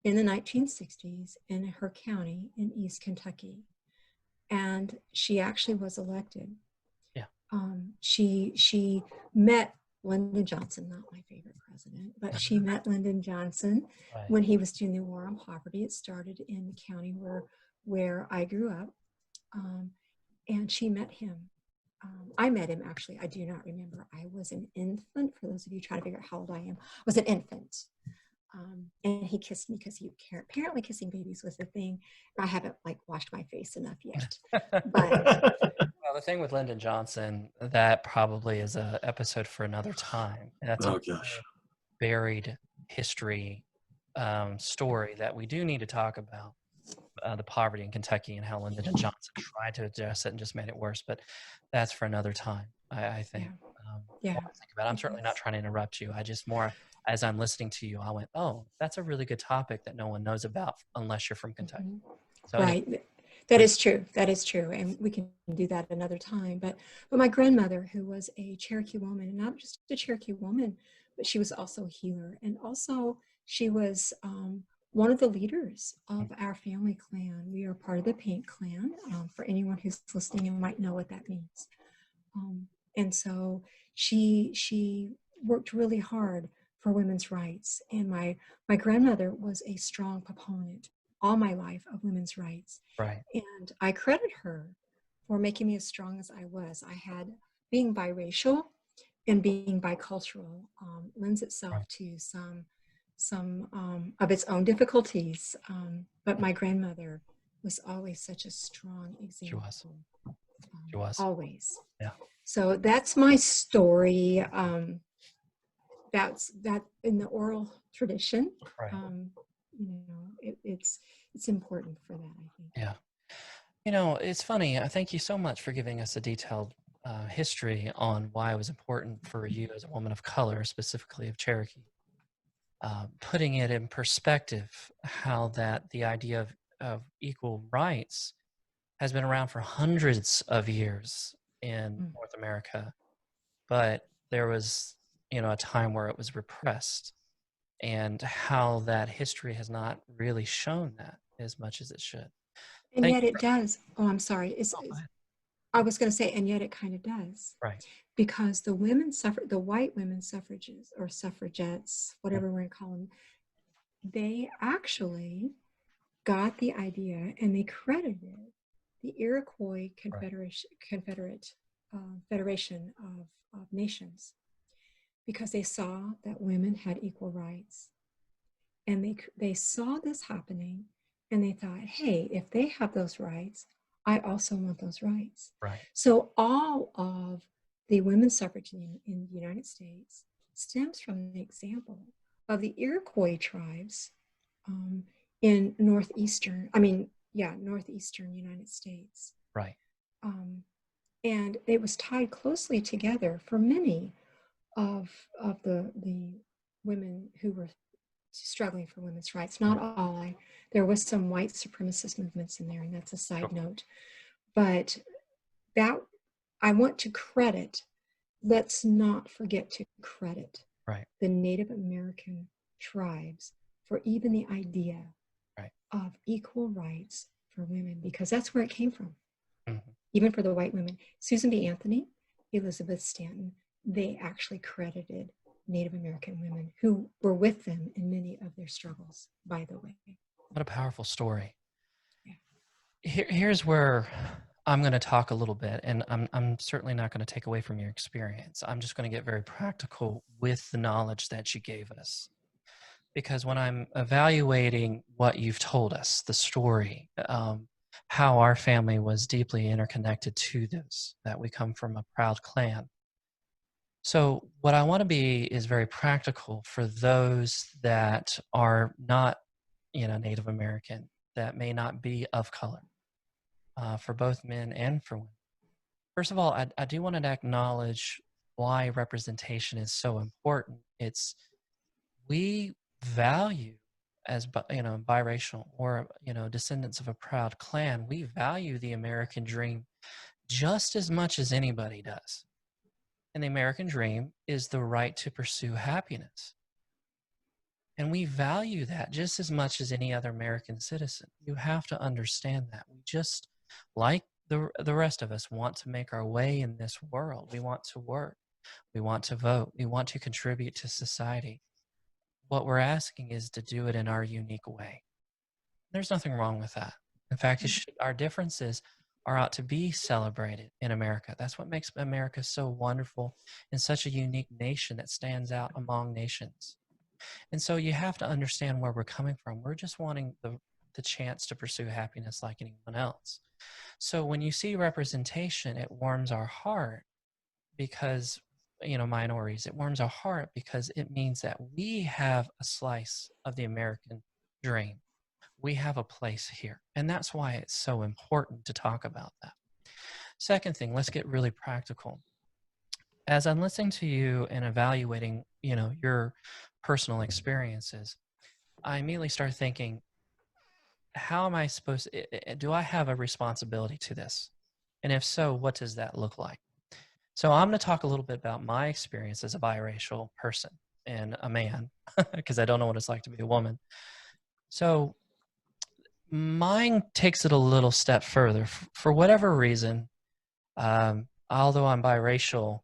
in the 1960s in her county in East Kentucky. And she actually was elected. Yeah. She met Lyndon Johnson, not my favorite president, but she met Lyndon Johnson Right. when he was doing the War on Poverty. It started in the county where I grew up. And she met him. I met him, actually. I do not remember. I was an infant. For those of you trying to figure out how old I am, I was an infant. And he kissed me because apparently kissing babies was a thing. I haven't washed my face enough yet. But Well, the thing with Lyndon Johnson, that probably is a episode for another time. That's Oh a gosh. buried history story that we do need to talk about. The poverty in Kentucky and how Lyndon Johnson tried to address it and just made it worse. But that's for another time, I think. Yeah. More to think about. I'm certainly not trying to interrupt you. I just more, as I'm listening to you, I went, oh, that's a really good topic that no one knows about unless you're from Kentucky. Mhm. So anyway, Right. That is true. That is true. And we can do that another time. But my grandmother, who was a Cherokee woman, and not just a Cherokee woman, but she was also a healer. And also she was one of the leaders of our family clan. We are part of the Paint Clan. For anyone who's listening and might know what that means. And so she worked really hard for women's rights. And my grandmother was a strong proponent all my life of women's rights. right. And I credit her for making me as strong as I was. Being biracial and being bicultural lends itself Right. to some of its own difficulties. But my grandmother was always such a strong example. She was. Always. Yeah. So that's my story. That's that in the oral tradition. Right. It's important for that, I think. Yeah. It's funny. Thank you so much for giving us a detailed history on why it was important for you as a woman of color, specifically of Cherokee. Putting it in perspective, how that the idea of equal rights has been around for hundreds of years in North America, but there was, a time where it was repressed, and how that history has not really shown that as much as it should. And Thank yet you it does. Oh, I'm sorry. I was going to say, and yet it kind of does. Right. Because the white women suffrages or suffragettes, whatever we're going to call them, they actually got the idea and they credited the Iroquois Federation of Nations, because they saw that women had equal rights. And they saw this happening and they thought, hey, if they have those rights, I also want those rights. Right. So all of the women's suffrage in the United States stems from the example of the Iroquois tribes in northeastern United States. Right. And it was tied closely together for many of the women who were struggling for women's rights. Not all. There was some white supremacist movements in there, and that's a side note. But that I want to credit. Let's not forget to credit the Native American tribes for even the idea of equal rights for women, because that's where it came from. Mm-hmm. Even for the white women, Susan B. Anthony, Elizabeth Stanton, they actually credited Native American women who were with them in many of their struggles, by the way. What a powerful story. Yeah. Here's where I'm going to talk a little bit, and I'm certainly not going to take away from your experience. I'm just going to get very practical with the knowledge that you gave us. Because when I'm evaluating what you've told us, the story, how our family was deeply interconnected to this, that we come from a proud clan. So what I want to be is very practical for those that are not, Native American, that may not be of color, for both men and for women. First of all, I do want to acknowledge why representation is so important. We value as biracial or descendants of a proud clan, we value the American dream just as much as anybody does. And the American dream is the right to pursue happiness. And we value that just as much as any other American citizen. You have to understand that. We just, like the rest of us, want to make our way in this world. We want to work. We want to vote. We want to contribute to society. What we're asking is to do it in our unique way. There's nothing wrong with that. In fact, our differences are ought to be celebrated in America. That's what makes America so wonderful and such a unique nation that stands out among nations. And so you have to understand where we're coming from. We're just wanting the chance to pursue happiness like anyone else. So when you see representation, it warms our heart because, minorities, it warms our heart because it means that we have a slice of the American dream. We have a place here. And that's why it's so important to talk about that. Second thing, let's get really practical. As I'm listening to you and evaluating, your personal experiences, I immediately start thinking, how am I supposed to, do I have a responsibility to this? And if so, what does that look like? So I'm going to talk a little bit about my experience as a biracial person and a man, because I don't know what it's like to be a woman. So mine takes it a little step further. For whatever reason, although I'm biracial,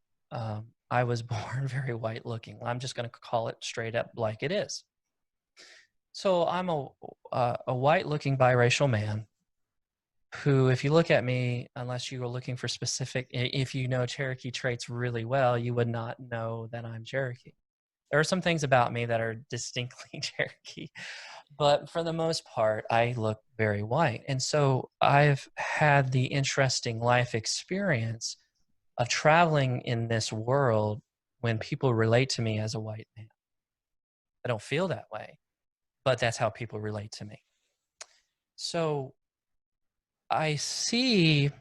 I was born very white looking. I'm just going to call it straight up like it is. So I'm a white looking biracial man who, if you look at me, unless you were looking for specific, if you know Cherokee traits really well, you would not know that I'm Cherokee. There are some things about me that are distinctly Cherokee, but for the most part, I look very white. And so I've had the interesting life experience of traveling in this world when people relate to me as a white man. I don't feel that way, but that's how people relate to me. So I see,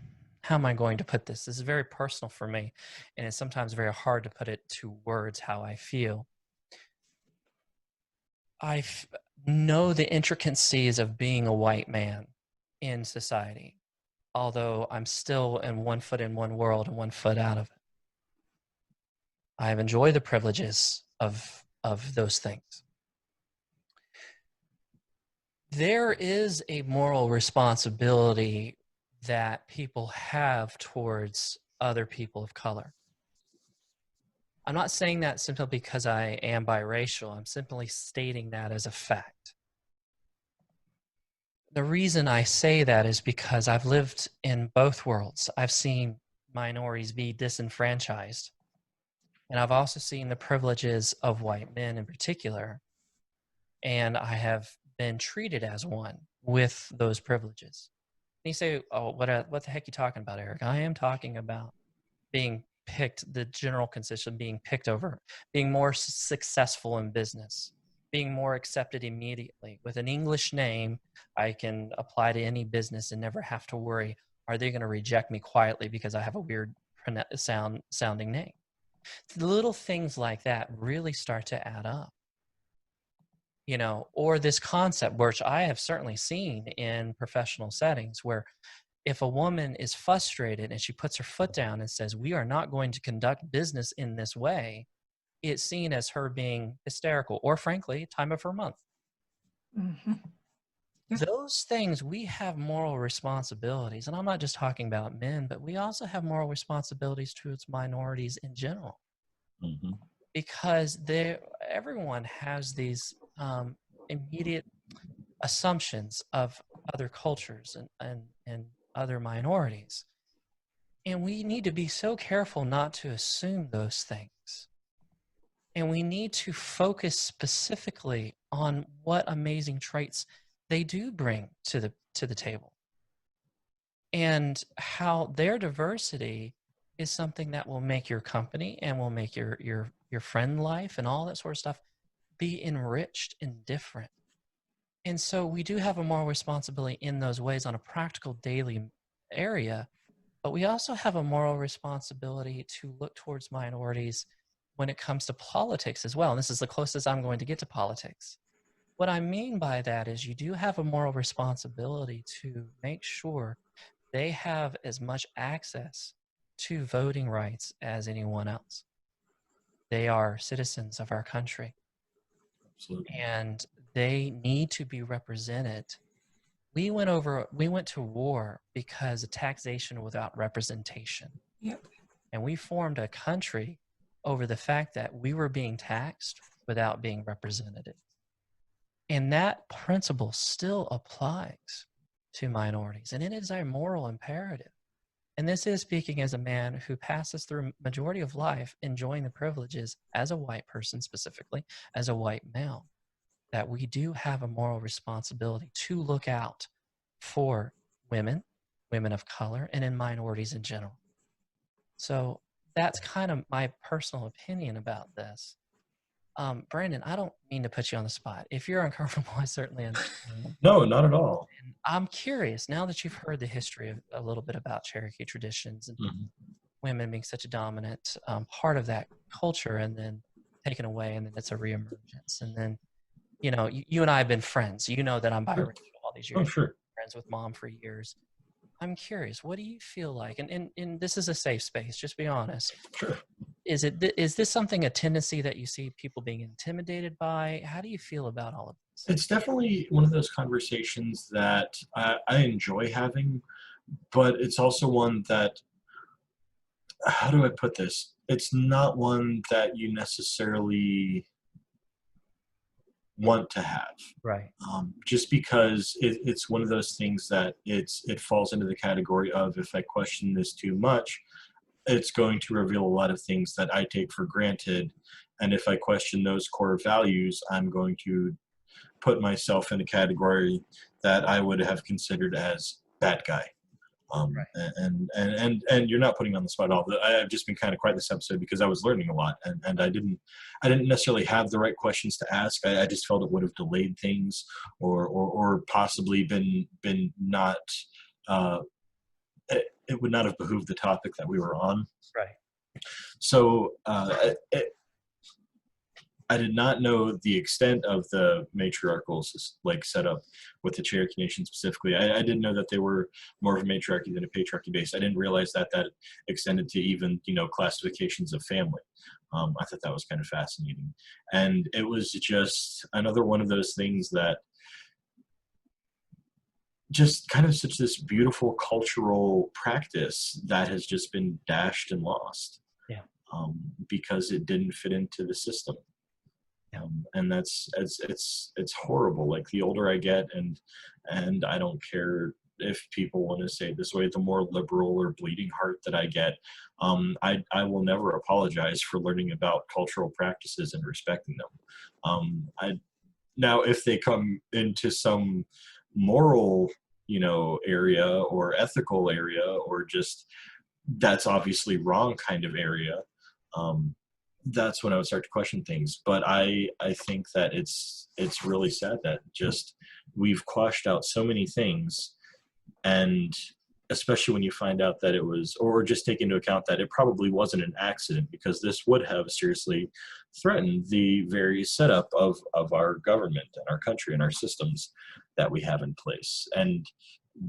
how am I going to put this? This is very personal for me, and it's sometimes very hard to put it to words how I feel. I know the intricacies of being a white man in society, although I'm still in one foot in one world and one foot out of it. I've enjoyed the privileges of those things. There is a moral responsibility that people have towards other people of color. I'm not saying that simply because I am biracial. I'm simply stating that as a fact. The reason I say that is because I've lived in both worlds. I've seen minorities be disenfranchised, and I've also seen the privileges of white men in particular, and I have been treated as one with those privileges. And you say, oh, what the heck are you talking about, Eric? I am talking about being picked, the general consistency of being picked over, being more successful in business, being more accepted immediately. With an English name, I can apply to any business and never have to worry, are they going to reject me quietly because I have a weird sounding name? The little things like that really start to add up. Or this concept, which I have certainly seen in professional settings, where if a woman is frustrated and she puts her foot down and says, we are not going to conduct business in this way, it's seen as her being hysterical or, frankly, time of her month. Mm-hmm. Those things, we have moral responsibilities. And I'm not just talking about men, but we also have moral responsibilities towards minorities in general. Mm-hmm. Because everyone has these immediate assumptions of other cultures and other minorities. And we need to be so careful not to assume those things. And we need to focus specifically on what amazing traits they do bring to the table. And how their diversity is something that will make your company and will make your friend life and all that sort of stuff be enriched and different. And so we do have a moral responsibility in those ways on a practical daily area, but we also have a moral responsibility to look towards minorities when it comes to politics as well. And this is the closest I'm going to get to politics. What I mean by that is you do have a moral responsibility to make sure they have as much access to voting rights as anyone else. They are citizens of our country Absolutely. and they need to be represented. We went to war because of taxation without representation. Yep. And we formed a country over the fact that we were being taxed without being represented. And that principle still applies to minorities, and it is a moral imperative. And this is speaking as a man who passes through majority of life enjoying the privileges as a white person, specifically as a white male, that we do have a moral responsibility to look out for women, women of color, and in minorities in general. So that's kind of my personal opinion about this. Brandon, I don't mean to put you on the spot. If you're uncomfortable, I certainly understand. No, not at all. And I'm curious, now that you've heard the history of a little bit about Cherokee traditions and Mhm. women being such a dominant part of that culture and then taken away, and then it's a reemergence. And then, you and I have been friends. You know that I'm Sure. biracial all these Oh, years. sure. Friends with mom for years. I'm curious, what do you feel like? And this is a safe space, just be honest. Sure. Is this something, a tendency that you see people being intimidated by? How do you feel about all of this? It's definitely one of those conversations that I enjoy having, but it's also one that, how do I put this? It's not one that you necessarily want to have. Right. Just because it's one of those things that it falls into the category of, if I question this too much, it's going to reveal a lot of things that I take for granted. And if I question those core values, I'm going to put myself in a category that I would have considered as bad guy. Right. And you're not putting me on the spot at all. But I've just been kind of quiet this episode because I was learning a lot, and I didn't necessarily have the right questions to ask. I just felt it would have delayed things, or possibly been not. It would not have behooved the topic that we were on. Right. So I did not know the extent of the matriarchal setup with the Cherokee Nation specifically. I didn't know that they were more of a matriarchy than a patriarchy base. I didn't realize that extended to even classifications of family. I thought that was kind of fascinating, and it was just another one of those things that just kind of such this beautiful cultural practice that has just been dashed and lost. Yeah. Because it didn't fit into the system. And it's horrible. Like, the older I get, and I don't care if people want to say it this way, the more liberal or bleeding heart that I get, I will never apologize for learning about cultural practices and respecting them. Now, if they come into some moral, area or ethical area, or just that's obviously wrong kind of area, that's when I would start to question things. But I think that it's really sad that just we've quashed out so many things, and especially when you find out that it was, or just take into account that it probably wasn't an accident, because this would have seriously threatened the very setup of our government and our country and our systems that we have in place. And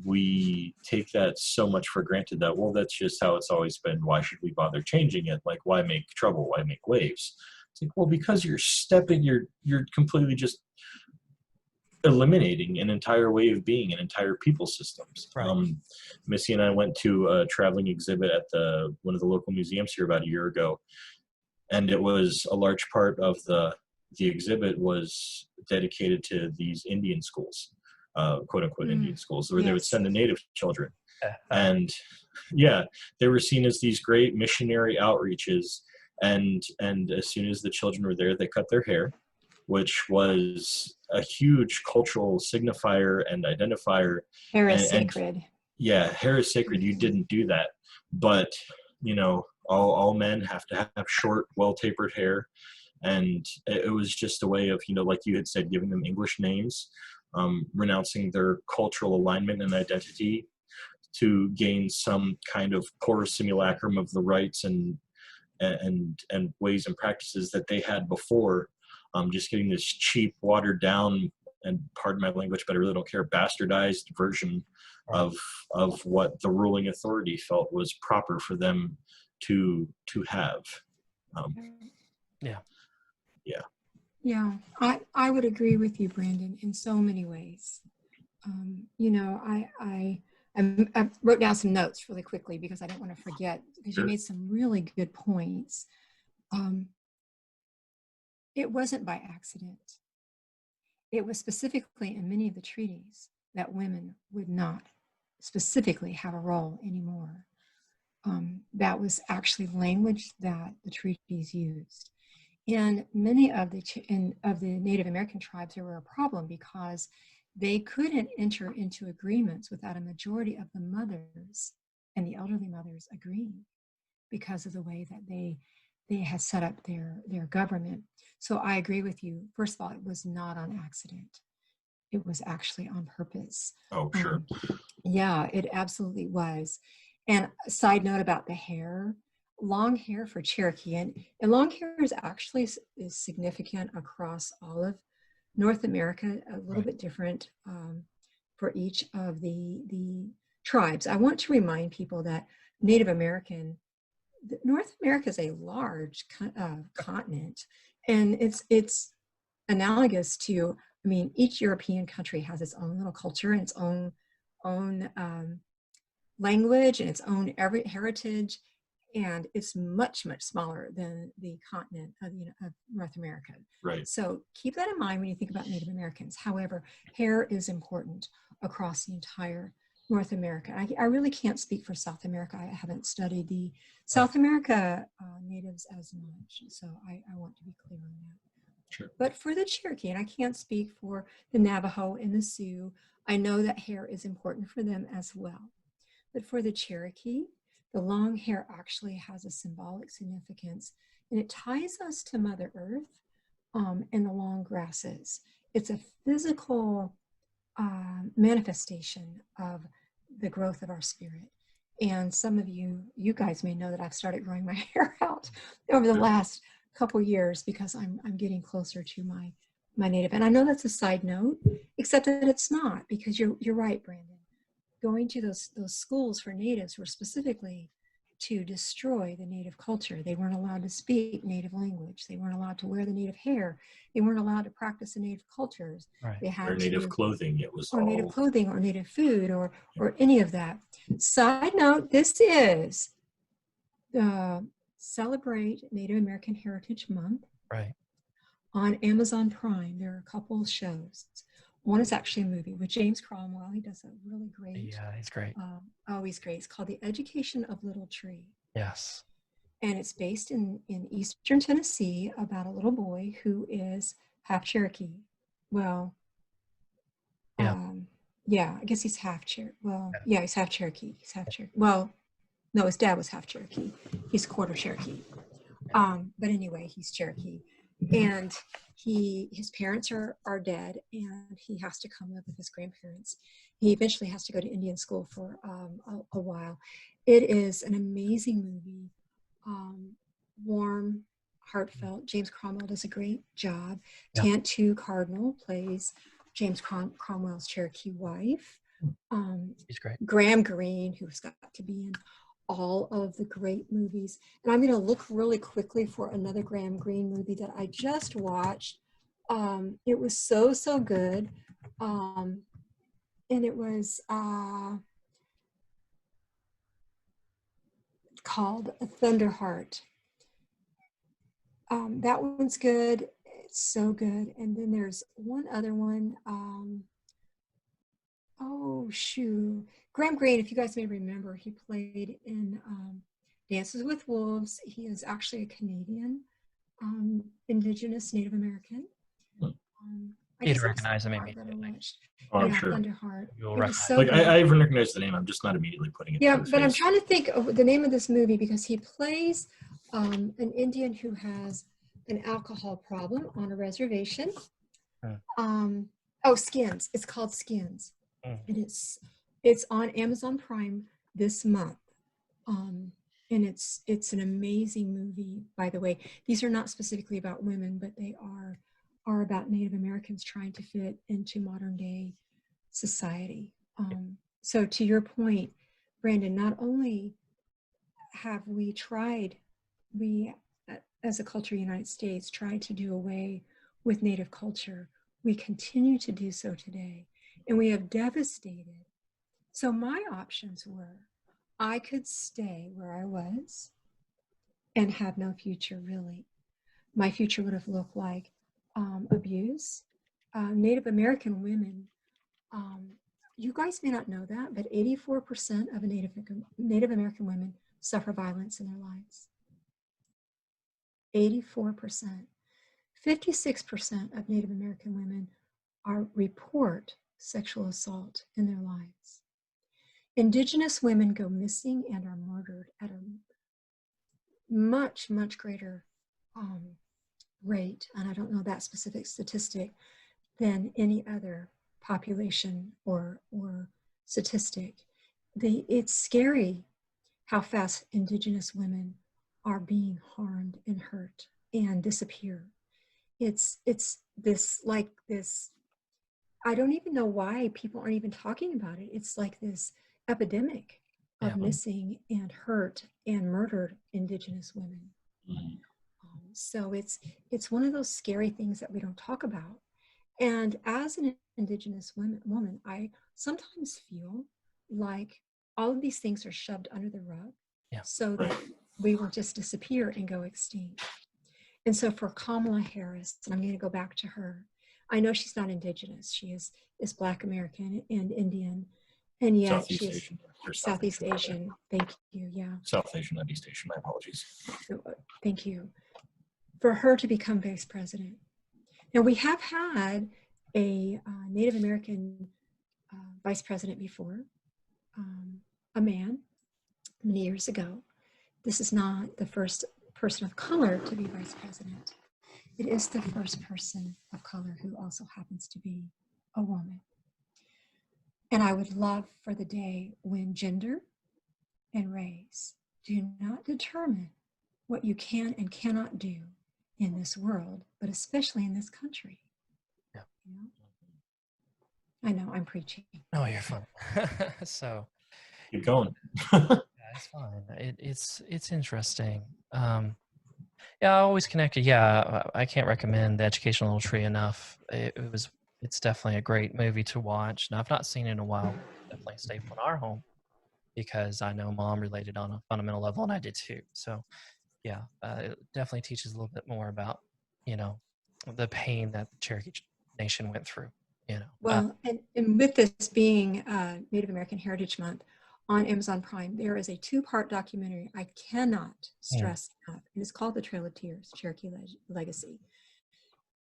we take that so much for granted that, well, that's just how it's always been. Why should we bother changing it? Like, why make trouble? Why make waves? It's like, well, because you're completely just eliminating an entire way of being, an entire people systems. Right. Missy and I went to a traveling exhibit at one of the local museums here about a year ago, and it was a large part of the exhibit was dedicated to these Indian schools, quote unquote Indian schools, where they would Yes. send the native children. And yeah, they were seen as these great missionary outreaches. And as soon as the children were there, they cut their hair, which was a huge cultural signifier and identifier. Hair is And sacred. yeah, hair is sacred. You didn't do that. But, all men have to have short, well-tapered hair. And it was just a way of, like you had said, giving them English names, renouncing their cultural alignment and identity to gain some kind of core simulacrum of the rights and ways and practices that they had before. Just getting this cheap, watered down and pardon my language, but I really don't care, bastardized version Right. of what the ruling authority felt was proper for them to have. Um, Yeah. yeah. Yeah, I would agree with you, Brandon, in so many ways. You know, I wrote down some notes really quickly because I don't want to forget, because you Sure. made some really good points. It wasn't by accident. It was specifically in many of the treaties that women would not specifically have a role anymore. That was actually language that the treaties used. And many of the Native American tribes, there were a problem because they couldn't enter into agreements without a majority of the mothers and the elderly mothers agreeing, because of the way that they had set up their government. So I agree with you. First of all, it was not on accident. It was actually on purpose. Oh, sure. Yeah, it absolutely was. And a side note about the hair, long hair for Cherokee, and long hair is actually is significant across all of North America, a little Right. bit different for each of the tribes. I want to remind people that Native American, North America is a large continent, and it's analogous to, I mean, each European country has its own little culture and its own language and its own every heritage, and it's much smaller than the continent of, of North America. Right. So keep that in mind when you think about Native Americans. However, hair is important across the entire North America. I really can't speak for South America. I haven't studied the South America natives as much, so I want to be clear on that. Sure. But for the Cherokee, and I can't speak for the Navajo and the Sioux, I know that hair is important for them as well. But for the Cherokee, the long hair actually has a symbolic significance, and it ties us to Mother Earth and the long grasses. It's a physical manifestation of the growth of our spirit. And some of you guys may know that I've started growing my hair out over the last couple years because I'm getting closer to my native. And I know that's a side note, except that it's not, because you're right, Brandon. Going to those schools for natives were specifically to destroy the native culture. They weren't allowed to speak native language. They weren't allowed to wear the native hair. They weren't allowed to practice the native cultures. Right. They had Or native clothing. It was or all native clothing or native food or any of that. Side note, this is the Celebrate Native American Heritage Month. Right. On Amazon Prime, there are a couple of shows. One is actually a movie with James Cromwell. He does a really great. Yeah, he's great. He's great. It's called The Education of Little Tree. Yes. And it's based in Eastern Tennessee about a little boy who is half Cherokee. Well, yeah, I guess he's half Cherokee. Well, yeah, he's half Cherokee. He's half Cherokee. Well, no, his dad was half Cherokee. He's quarter Cherokee. But anyway, he's Cherokee. And his parents are dead, and he has to come live with his grandparents. He eventually has to go to Indian school for a while. It is an amazing movie, warm, heartfelt. James Cromwell does a great job. Yeah. Tantu Cardinal plays James Cromwell's Cherokee wife. He's great. Graham Greene, who's got to be in all of the great movies. And I'm going to look really quickly for another Graham Greene movie that I just watched. It was so good. And it was called Thunderheart. That one's good. It's so good. And then there's one other one. Oh, shoot. Graham Greene, if you guys may remember, he played in Dances with Wolves. He is actually a Canadian, Indigenous Native American. You'd recognize him immediately. Oh, I'm yeah, sure. Thunderheart. You'll It was recognize so Like good. I even recognize the name. I'm just not immediately putting it. Yeah, to the but I'm face. trying to think of the name of this movie because he plays an Indian who has an alcohol problem on a reservation. Skins. It's called Skins. And it's on Amazon Prime this month. And it's an amazing movie, by the way. These are not specifically about women, but they are are about Native Americans trying to fit into modern day society. So to your point, Brandon, not only have we tried, we as a culture, United States, tried to do away with Native culture, we continue to do so today, and we have devastated. So my options were, I could stay where I was and have no future, really. My future would have looked like abuse. Native American women, you guys may not know that, but 84% of Native American women suffer violence in their lives. 84%. 56% of Native American women report sexual assault in their lives. Indigenous women go missing and are murdered at a much, much greater rate, and I don't know that specific statistic, than any other population or statistic. It's scary how fast Indigenous women are being harmed and hurt and disappear. It's this, I don't even know why people aren't even talking about it. It's like this epidemic of missing and hurt and murdered Indigenous women. So it's one of those scary things that we don't talk about. And as an Indigenous woman, I sometimes feel like all of these things are shoved under the rug so that we will just disappear and go extinct. And so for Kamala Harris, and I'm going to go back to her, I know she's not Indigenous. She is Black American and Indian, and yet Southeast she's Asian. Southeast Asian. Thank you. Yeah. South Asian, not East Asian. My apologies. Thank you. For her to become vice president. Now, we have had a Native American vice president before, a man, many years ago. This is not the first person of color to be vice president. It is the first person of color who also happens to be a woman. And I would love for the day when gender and race do not determine what you can and cannot do in this world, but especially in this country. Yeah. You know? I know I'm preaching. No, you're fine. So Keep going. it's fine. It's interesting. Yeah, I always connected. Yeah, I can't recommend The Educational Little Tree enough. It's definitely a great movie to watch. Now, I've not seen it in a while. Definitely a staple in our home because I know Mom related on a fundamental level, and I did too. So, yeah, it definitely teaches a little bit more about, the pain that the Cherokee Nation went through. Well, and with this being Native American Heritage Month, on Amazon Prime, there is a 2-part documentary I cannot stress enough. It is called The Trail of Tears, Cherokee Legacy.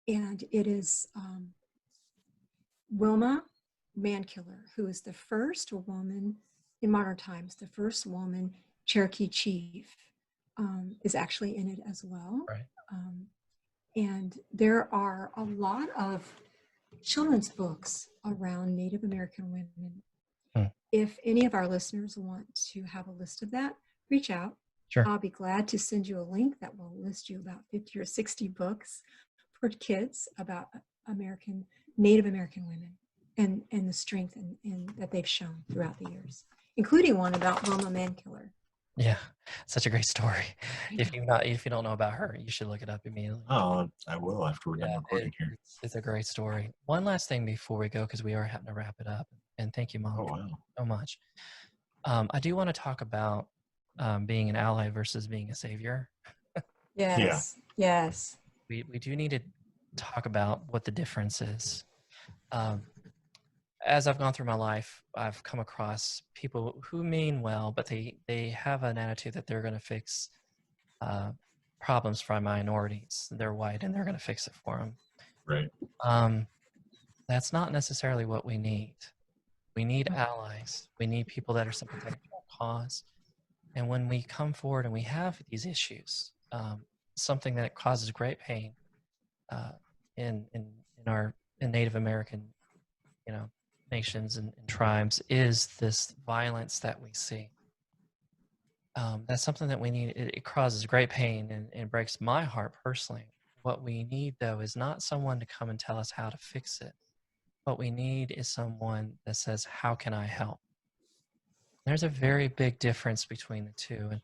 And it is Wilma Mankiller, who is the first woman in modern times, the first woman Cherokee chief, is actually in it as well. Right. And there are a lot of children's books around Native American women. If any of our listeners want to have a list of that, reach out. Sure. I'll be glad to send you a link that will list you about 50 or 60 books for kids about Native American women and the strength that they've shown throughout the years, including one about Wilma Mankiller. Yeah, such a great story. If you don't know about her, you should look it up immediately. Oh, I will after we're done recording here. It's a great story. One last thing before we go, because we are having to wrap it up. And thank you, Mom, so much. I do want to talk about being an ally versus being a savior. Yes. Yeah. Yes. We do need to talk about what the difference is. As I've gone through my life, I've come across people who mean well, but they have an attitude that they're going to fix problems for minorities. They're white and they're going to fix it for them. Right. That's not necessarily what we need. We need allies. We need people that are sympathetic to our cause. And when we come forward and we have these issues, something that causes great pain in Native American, nations and tribes is this violence that we see. That's something that we need. It causes great pain and breaks my heart personally What we need, though, is not someone to come and tell us how to fix it. What we need is someone that says, how can I help? There's a very big difference between the two. And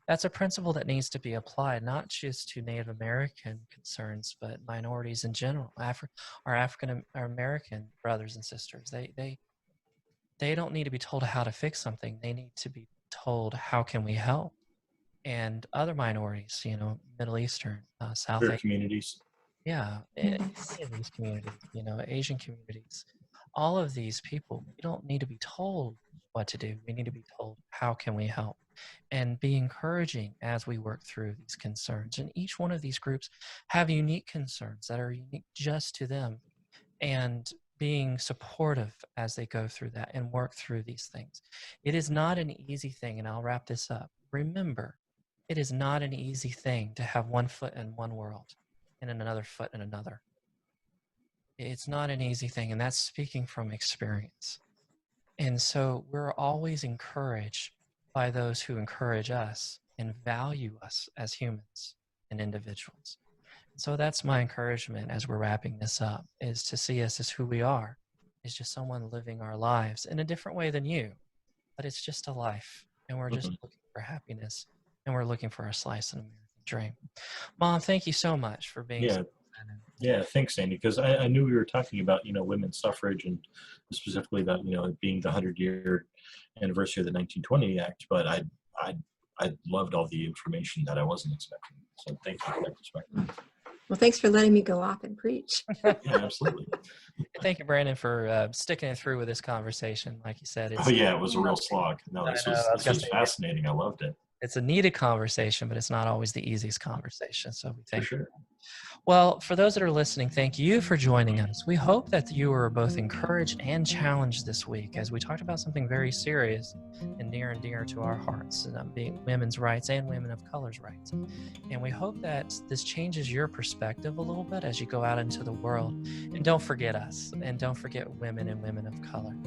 that's a principle that needs to be applied, not just to Native American concerns, but minorities in general, our African American brothers and sisters. They don't need to be told how to fix something. They need to be told, how can we help? And other minorities, Middle Eastern, South Queer Asian, communities. yeah, any of these communities, Asian communities, all of these people, we don't need to be told what to do. We need to be told, how can we help? And be encouraging as we work through these concerns. And each one of these groups have unique concerns that are unique just to them. And being supportive as they go through that and work through these things. It is not an easy thing, and I'll wrap this up. Remember, it is not an easy thing to have one foot in one world and another foot in another. It's not an easy thing, and that's speaking from experience. And so we're always encouraged by those who encourage us and value us as humans and individuals. So that's my encouragement as we're wrapping this up, is to see us as who we are. It's just someone living our lives in a different way than you, but it's just a life, and we're just looking for happiness, and we're looking for a slice of an American dream. Mom, thank you so much for being Yeah, thanks, Sandy, because I knew we were talking about, women's suffrage and specifically about, it being the 100-year anniversary of the 1920 Act, but I loved all the information that I wasn't expecting. So thank you for that perspective. Well, thanks for letting me go off and preach. Yeah, absolutely. Thank you, Brandon, for sticking it through with this conversation. Like you said, It was a real slog. No, this was fascinating. I loved it. It's a needed conversation, but it's not always the easiest conversation. So we thank you. For sure. Well, for those that are listening, thank you for joining us. We hope that you were both encouraged and challenged this week as we talked about something very serious and near to our hearts, being women's rights and women of color's rights. And we hope that this changes your perspective a little bit as you go out into the world. And don't forget us, and don't forget women and women of color.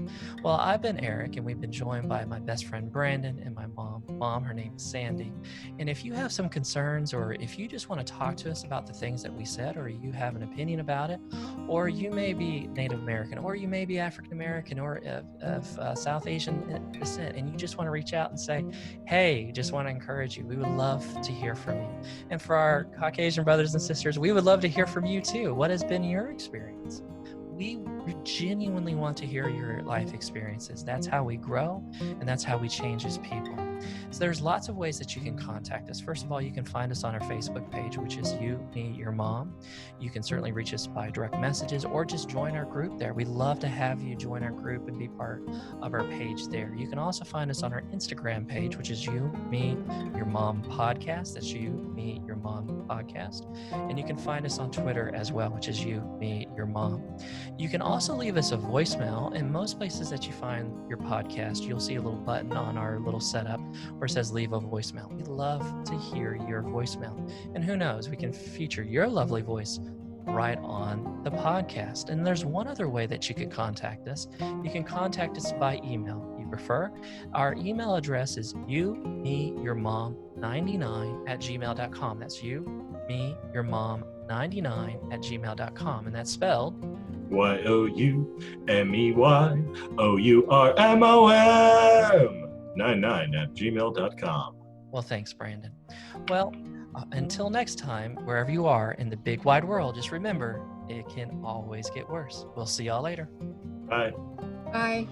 Well, I've been Eric, and we've been joined by my best friend Brandon and my mom. Her name is Sandy. And if you have some concerns, or if you just want to talk to us about the things that we said, or you have an opinion about it, or you may be Native American, or you may be African American, or of South Asian descent, and you just want to reach out and say, hey, just want to encourage you, we would love to hear from you. And for our Caucasian brothers and sisters, we would love to hear from you too. What has been your experience? We genuinely want to hear your life experiences. That's how we grow, and that's how we change as people. So there's lots of ways that you can contact us. First of all, you can find us on our Facebook page, which is You, Me, Your Mom. You can certainly reach us by direct messages or just join our group there. We'd love to have you join our group and be part of our page there. You can also find us on our Instagram page, which is You, Me, Your Mom Podcast. That's You, Me, Your Mom Podcast. And you can find us on Twitter as well, which is You, Me, Your Mom. You can also leave us a voicemail. In most places that you find your podcast, you'll see a little button on our little setup where it says leave a voicemail. We'd love to hear your voicemail. And who knows, we can feature your lovely voice right on the podcast. And there's one other way that you can contact us. You can contact us by email. You prefer? Our email address is youmeyourmom99@gmail.com. That's youmeyourmom99@gmail.com. And that's spelled YOUMEYOURMOM99@gmail.com. Well, thanks, Brandon. Well, until next time, wherever you are in the big wide world, just remember, it can always get worse. We'll see y'all later. Bye. Bye.